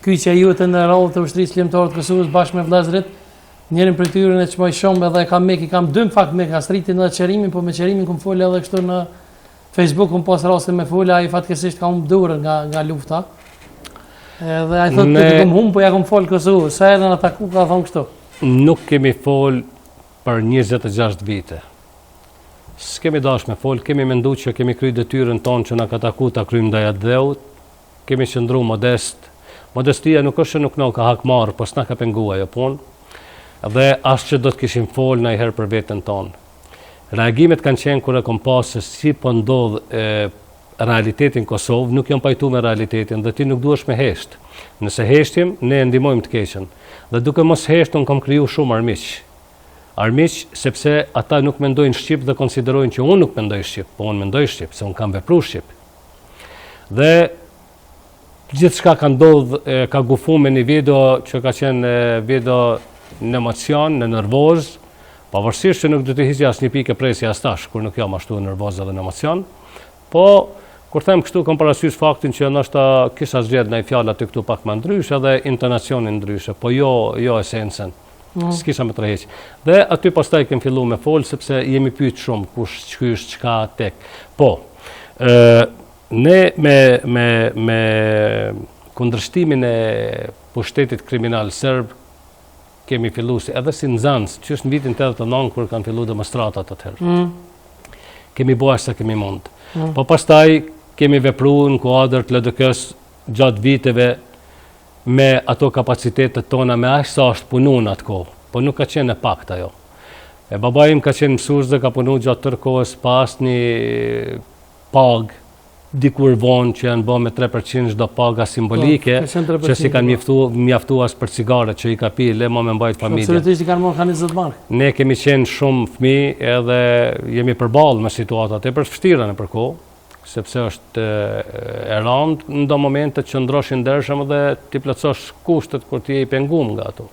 kyçja jote në rol të ushtrisë ligjore të Kosovës bashkë me vëllezërit, njërin prej tyre e çmoj shumë edhe kam dy fakt me kastritin dhe qerimin, po me qerimin kum fol edhe kështu në Facebook, kum pas rastin me fol, ai fatkeqësisht ka humbur dorën nga lufta. Edhe ai thotë të kum humb, po ja kum fol Kosovës, sa edhe ata ku ka thonë kështu. Nuk kemi fol për 26 vite. S'kemi dash me fol, kemi mendu që kemi kry detyrën tonë që na ka taku ta kryjmë ndaj atë dheut, kemi qëndru modest, Modestia nuk është që nuk na ka hakmarrë, po s'na ka penguar ajo punë. Dhe as që do të kishim folë ndonjëherë për veten tonë. Reagimet kanë qenë kur e kom pasë se si po ndodh realitetin Kosovë, nuk janë pajtu me realitetin dhe ti nuk duhesh me hesht. Nëse heshtjem, ne ndihmojmë të keqen. Dhe duke mos heshtur kam kriju shumë armiq. Armiq sepse ata nuk mendojnë shqip dhe konsiderojnë që unë nuk mendoj shqip, po unë mendoj shqip, se unë kam vepruar shqip. Dhe gjithçka ka ndodhur, ka gufuar me një video që ka qenë video në emocion, në nervoz, pavarësisht që nuk do të hiqja asnjë pikë presje as tash, kur nuk jam ashtu nervoz edhe në emocion. Po kur them kështu kam parasysh faktin që ndoshta kisha zgjedh ndaj fjalë aty këtu pak më ndryshe dhe intonacionin ndryshe, po jo esencën. S'kisha me tërheq. Dhe aty pastaj kem filluar me fol sepse jemi pyet shumë kush çkysh çka tek. Po, ne me kundërshtimin e pushtetit kriminal serb kemi filluar edhe si nxënës, që është në vitin 89 kur kanë filluar demonstratat atëherë. Kemi bërë sa kemi mund. Po pastaj kemi vepruar në kuadër të LDK-s gjatë viteve me ato kapacitetet tona me aq sa është punuar atë kohë, po nuk ka qenë e paktë ajo. Babai im ka qenë mësues dhe ka punuar gjatë tërë kohës pas një pagë dikur vonë që janë bërë me 3% çdo paga simbolike, që si kanë mjaftuar për cigaret që i ka pi le më me mbajt familjen. Absolutisht i kanë marrë kanë 20 mark. Ne kemi qenë shumë fëmijë edhe jemi përballë me situata tepër të vështira nëpër kohë, sepse është e rëndë në do momente që ndroshin ndershëm dhe ti plotësosh kushtet kur ti je i penguar nga ato.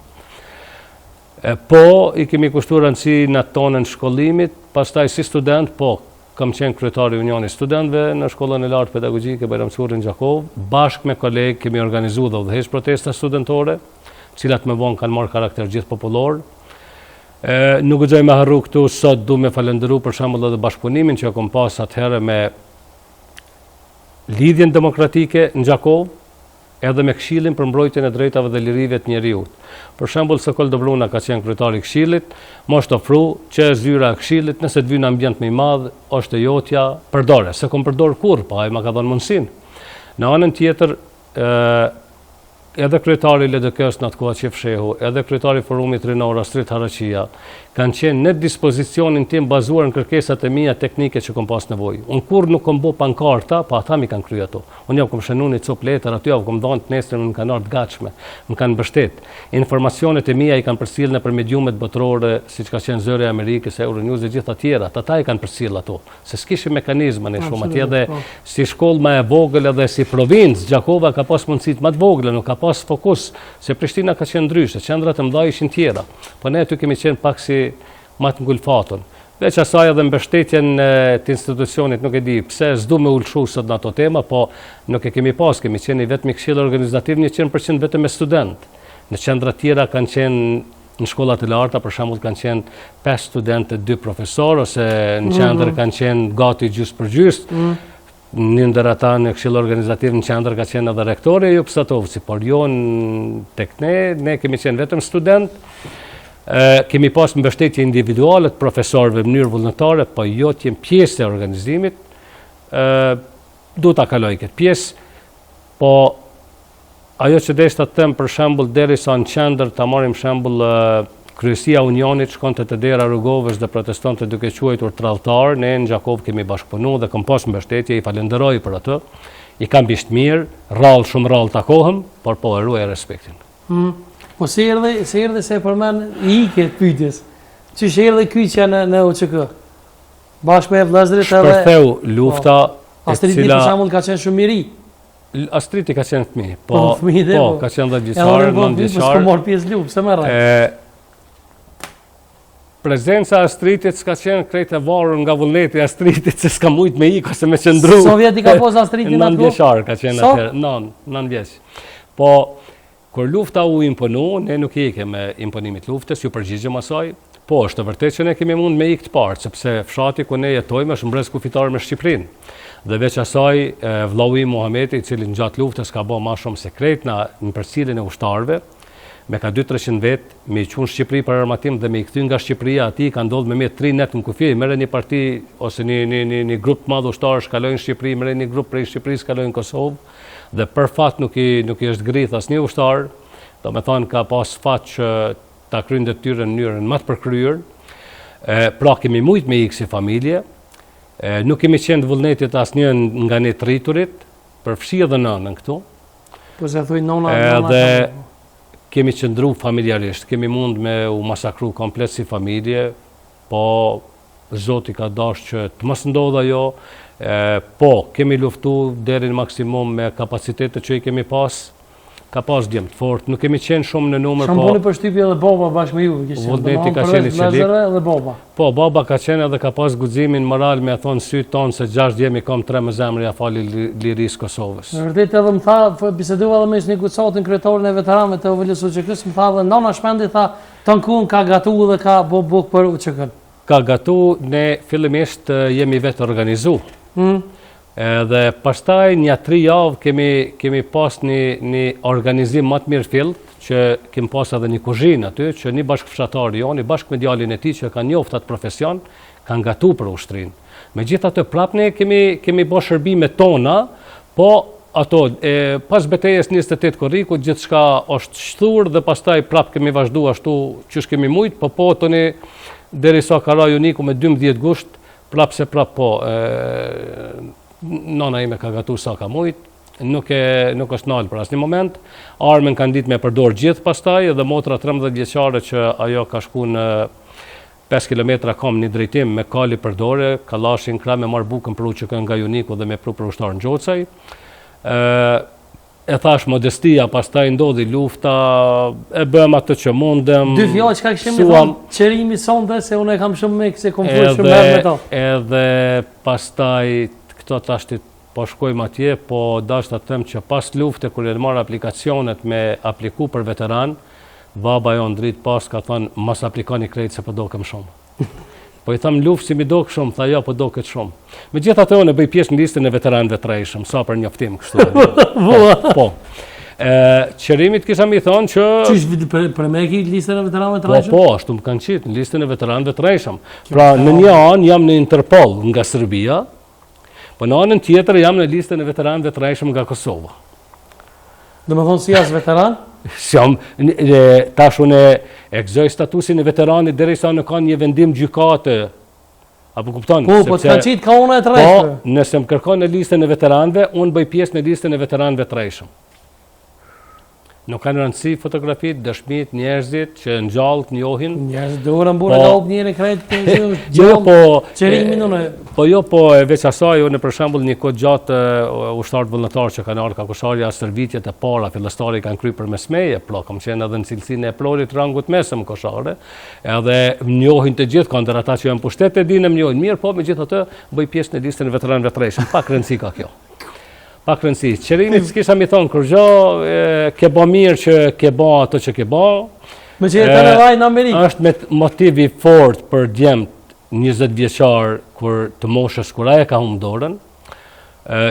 Po i kemi kushtuar rëndësi në tonën shkollimit, pastaj si student, po kam qenë kryetari i Unionit Studentëve në shkollën e lartë pedagogjike Bajram Curri në Gjakov, bashkë me kolegë kemi organizuar dhe udhëheq protesta studentore, cilat më vonë kanë marrë karakter gjithë popullor. Nuk guxoj me harru këtu sot du me falendëru për shembull edhe bashkëpunimin që kam pas atëherë me Lidhjen Demokratike në Gjakov, edhe me Këshillin për mbrojtjen e drejtave dhe lirive të njerëzit. Për shembull, Sokol Dobruna ka qenë kryetari i Këshillit, më është ofru që zyra e Këshillit, nëse të vijë në ambient më i madh, është e jotja, përdore, se kom përdor kurrë, pa ai ma ka dhënë mundësinë. Në anën tjetër, edhe kryetari i LDK-s në atë kohë Qef Shehu, edhe kryetari i Forumit Rinor Astrid Haraqia, kanë qenë në dispozicionin tim bazuar në kërkesat e mia teknike që kom pas nevojë. Unë kurrë nuk kom bë pankarta, pa ata mi kanë kryer ato. Unë jam kom shënuar një cop letër aty, kom dhënë të nesër, më kanë ardhur të gatshme, më kanë mbështet. Informacionet e mia i kanë përcjellë nëpër mediumet botërore, siç ka qenë Zëri i Amerikës, Euronews dhe gjithë tjera. Ata i kanë përcjell ato, se s'kishim mekanizma ne shumë atje dhe si shkollë më e vogël edhe si provincë, Gjakova ka pas mundësitë më të vogla, nuk ka pas fokus, se Prishtina ka qenë ndryshe, qendrat e mëdha ishin tjera. Po ne aty kemi qenë pak si ma të ngulfatun. Veç asaj edhe mbështetjen të institucionit, nuk e di pse s'du me ulshu sot në ato tema, po nuk e kemi pas, kemi qenë i vetëm i këshill organizativ 100% vetëm me student. Në qendra tjera kanë qenë në shkollat e larta, për shembull kanë qenë 5 studentë, 2 profesor, ose në qendër kanë qenë gati gjys për gjys. Një ndër ata në këshill organizativ në qendër ka qenë edhe rektori Jup Satovci, por jo tek ne kemi qenë vetëm student. Kemi pas mbështetje individuale të profesorëve në mënyrë vullnetare, po jo të jem pjesë e organizimit. Du ta kaloj këtë pjesë, po ajo që deshta të them për shembull derisa në qendër ta marrim shembull kryesia e Unionit shkonte te dera Rrugovës dhe protestonte duke quajtur tradhtar, ne në Gjakov kemi bashkëpunuar dhe kam pas mbështetje, i falenderoj për atë. I kam bisht mirë, shumë rrallë takohem, por po e ruaj respektin. Po se erdhe se përmend i ke pyetjes. Çish erdhe kyçja në OÇK? Bashkë me vëllezërit edhe shpërtheu lufta Astridi për shembull ka qenë shumë miri. Astridi ka qenë fëmijë, po ka qenë 10 vjeçar, 9 vjeçar. Po mor pjesë luftë, se më rraj. Prezenca e Astridit s'ka qenë krejt e varur nga vullneti i Astridit, se s'ka mujt me ikë ose me qëndru. Sovjeti ka pas Astridin atë. 9 vjeçar ka qenë atëherë, 9 vjeç. Po kur lufta u imponu, ne nuk ikëm me imponimit luftës, ju përgjigjëm asaj. Po, është të vërtet që ne kemi mund me ikë të parë, sepse fshati ku ne jetojmë është mbres kufitar me Shqipërinë. Dhe veç asaj, vllau im Muhameti, i cili në gjatë luftës ka bërë më shumë sekret në përcjelljen e ushtarëve, me ka 200-300 vetë, me i qunë Shqipëri për armatim dhe me i këthy nga Shqipëria ati ka ndodhë me 3 net në kufi, mere një parti ose një grup madh ushtarë shkalojnë Shqipëri, mere një grup prej Shqipëri shkalojnë Kosovë, dhe për fat nuk i është grith as një ushtarë, do me thonë ka pas fat që ta krynë detyrën në mënyrën më të përkryer, pra kemi mujt me ikë si familje, nuk kemi qenë vullnetit as një nga ne të rriturit, përfshi edhe nënën këtu. Po se thuj nona. Edhe kemi qëndru familjarisht, kemi mund me u masakru komplet si familje, po Zoti ka dash që të mos ndodha ajo, po kemi luftu deri në maksimum me kapacitetet që i kemi pas, ka pas djemë të fort, nuk kemi qenë shumë në numër, po... Shamboni për shtypje edhe baba bashkë me ju, vullneti ka qenë i qelik. Dhe baba. Po, baba ka qenë edhe ka pas guximin moral me thonë sytë tonë se 6 djemi kam 3 më zemrë ja fali lirisë Kosovës. Në vërtet edhe më tha, bisedova edhe me një Gucatin, kryetorin e veteranëve të OVL UÇK-s, më tha dhe nana Shpendi tha, Tankun ka gatu dhe ka bo buk për UÇK-n. Ka gatu, ne fillimisht jemi vetë organizu. Edhe pastaj një 3 javë kemi pas një organizim më të mirë fillt, që kemi pas edhe një kuzhinë aty, që një bashkëfshatar joni, bashkë me djalin e tij që ka njoft atë profesion, kanë gatu për ushtrinë. Megjithatë prapë ne kemi bërë shërbime tona, po ato pas betejës 28 korriku gjithçka është shtur dhe pastaj prapë kemi vazhduar ashtu që kemi mujt, po tani derisa ka raju Uniku me 12 gusht, prapë se prapë po nona ime ka gatu sa ka mujt, nuk është nalë për asnjë moment. Armën kanë ditë me përdor gjithë pastaj, edhe motra 13 vjeçare që ajo ka shku në 5 kilometra kam një drejtim me kali përdore, kallashin krah me marr bukën për UÇK nga Uniku dhe me pru për ushtar në Gjocaj. E thash modestia, pastaj ndodhi lufta, e bëm atë që mundem. 2 fjalë çka kishim thënë, qërimi sonte se unë e kam shumë me se konflikt shumë me to. Edhe pastaj këto tashtit po shkojmë atje, po dashta të them që pas lufte kur e marr aplikacionet me apliku për veteran, baba jon drit pas ka thënë mos aplikoni krejt se po dokem shumë. Po i tham luftë si mi dok shumë, tha ja po doket shumë. Megjithatë unë bëj pjesë në listën e veteranëve të rrejshëm, sa për njoftim kështu. Po. Qërimit kisha mi thonë që... Qysh për me ki listën e veteranëve të rrejshëm? Po, ashtu më kanë qitë në listën e veteranëve të rrejshëm. Pra në një anë jam në Interpol nga Serbia, po në anën tjetër jam në listën e veteranëve të rrejshëm nga Kosova. Dhe me thonë si as veteran? Tash unë e gëzoj statusin e veteranit derisa në ka një vendim gjykate. Apo kupton? Po, të kanë qitë ka unë e të rrejshme. Po, nëse më kërkon në listën e veteranëve, unë bëj pjesë në listën e veteranëve të rrejshëm. Nuk kanë rëndësi fotografit, dëshmit, njerëzit që në gjallë të njohin. Njerëzit duhet mbure ka up njëri krejt po e veç asaj, unë për shembull një kohë gjatë ushtarët vullnetar që kanë ardhur Kakusharja, stërvitjet e para fillestari kanë kryer për mesmeje, kam qenë edhe në cilësinë e plorit rangut mesëm koshare, edhe njohin të gjithë, kanë ndër ata që janë pushtet e dinë më njohin mirë, po megjithatë bëj pjesë në listën e veteranëve të rrejshëm, pak rëndësi ka kjo. Pak rëndësi. Qërimit s'kisha mi thonë kërgjo, ke bo mirë që ke bo ato që ke bo. Me që jetë në vaj në Amerikë. Është me motivi fort për djemt 20 vjeqar kur të moshës kur aje ka humbë dorën.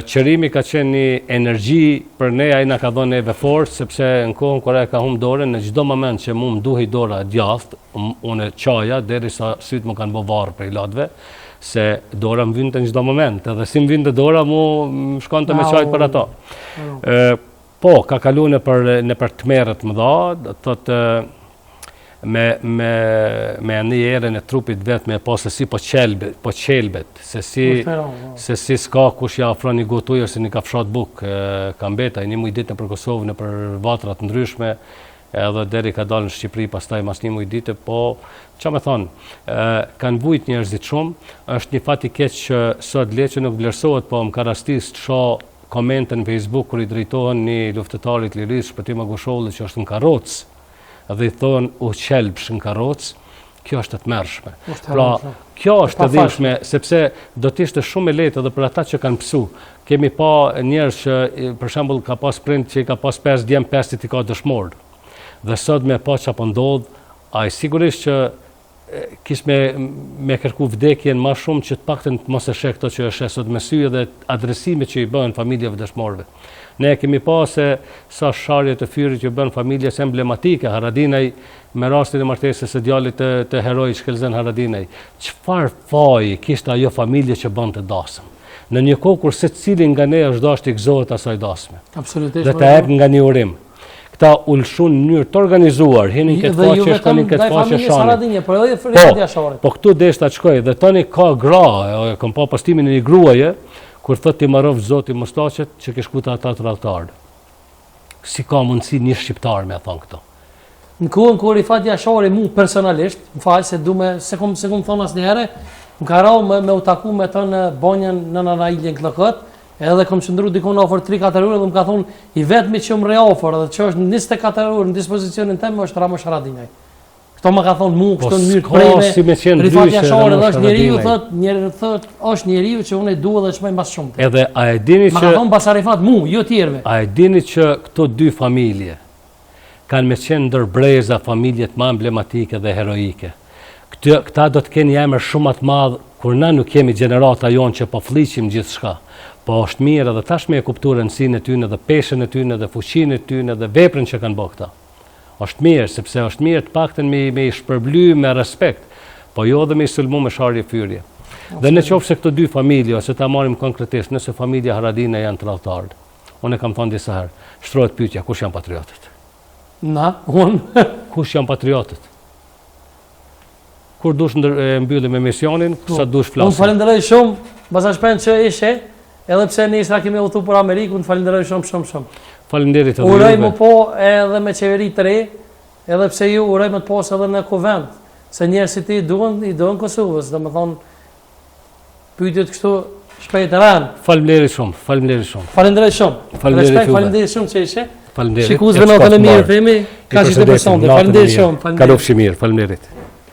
Qërimi ka qenë një energji për ne, aje na ka dhënë neve fort, sepse në kohën kur aje ka humbë dorën, në gjdo moment që mu më duhi dora djathë, unë qaja, derisa sytë më kanë bo varë për i latve, se dora më vinte në çdo moment, edhe si më vinte dora mu më shkonte me qajt për ato. Po, ka kalu në për të merët më dha, thotë me një erën e trupit vetë me po se si po qelbet, se si s'ka kush ja afron një gotuj ose një kafshat buk, ka mbeta, një mujditë për Kosovë në për vatrat ndryshme, edhe deri ka dalë në Shqipëri, pastaj mas një mujditë, po që me thonë, kanë vujt njerëzit shumë, është një fat i keq që sot le që nuk vlerësohet, po më ka rastis të shoh komente në Facebook kër i drejtohen një luftëtarit lirisë Shpëtim Agusholli që është në karrocë, dhe i thonë u qelbsh në karrocë, kjo është të tmerrshme. Pra, kjo është të dhimbshme, sepse do të ishte shumë e lehtë edhe për ata që kanë psu. Kemi pa njerëz që, për shembull, ka pas prind që i ka pas 5 djem, 5 i ka dëshmorë. Dhe sot me pa që apo ndodhë, a i sigurisht që kish me kërku vdekjen ma shumë që të paktën të mos e sheh këto që është sot me sy dhe adresimit që i bën familjeve dëshmorëve. Ne kemi pa se sa sharje të fyrit që bën familjes emblematike, Haradinaj me rastin e martesës së djalit të heroi Shkelzen Haradinaj. Çfarë faji kishte ajo familje që bante dasëm? Në një kohë kur secili nga ne është dashur të gëzohet asaj dasme. Absolutisht. Dhe të jep nga një urim. Këta ulshun në mënyrë të organizuar, hinin këtë faqe, shkonin këtë faqe shani. Po këtu deshta të shkoj, dhe tani ka gra, kam pa postimin e një gruaje, kur thot ti marrov Zoti mustaqet që ke shkuta ata tradhtar. Si ka mundësi një shqiptar me thon këto? Në kohën kur i fat Jashari mu personalisht, më fal se du me se kum thon asnjëherë, më ka rau me u taku me të në banjën në Nanailën Klokët, edhe kom qëndru dikon ofër 3-4 orë dhe më ka thonë i vetmi që më reofër dhe që është 24 orë në dispozicionin tem është Ramosh Haradinaj. Këto më ka thonë mu, kështu në mirë prejme, Rifat Jashari dhe është njeriu, thot, është njeriu që unë e dua dhe shmej mbas shumë. Edhe a e dini që... Më ka thonë basa Rifat mu, jo tjerve. A e dini që këto dy familje kanë me qenë ndër breza familjet më emblematike dhe heroike. Këta do të kenë emër shumë atë madh kur na nuk kemi gjenerata jonë që po fliqim gjithçka. Po është mirë edhe tashmë e kuptuar rëndësinë e tyre dhe peshën e tyre dhe fuqinë e tyre dhe veprën që kanë bërë këta. Është mirë sepse është mirë të paktën me i shpërbly me respekt, po jo dhe me i sulmu me sharje fyrje. Dhe në qoftë se këto dy familje, ose ta marrim konkretisht, nëse familja Haradinaj janë tradhtarë, unë e kam thënë disa herë, shtrohet pyetja, kush janë patriotët? Na, unë. Kush janë patriotët? Kur dush mbyllim emisionin, sa dush flasim. Unë falenderoj shumë, basa shpend që ishe, edhe pse nesër kemi udhëtu për Amerikë, unë falenderoj shumë. Faleminderit edhe uroj më po edhe me qeveri të re, edhe pse ju uroj më të posë edhe në Kuvend, se njerëz si ti i duan Kosovës, dhe më thonë, pyetjet kështu shpejt rënë. Faleminderit shumë. Falenderoj shumë. Respekt, faleminderit shumë që ishe. Faleminderit. Shikuesve natën e mirë, themi, kaq ishte personale. Faleminderit shumë. Kalofshi mirë, faleminderit.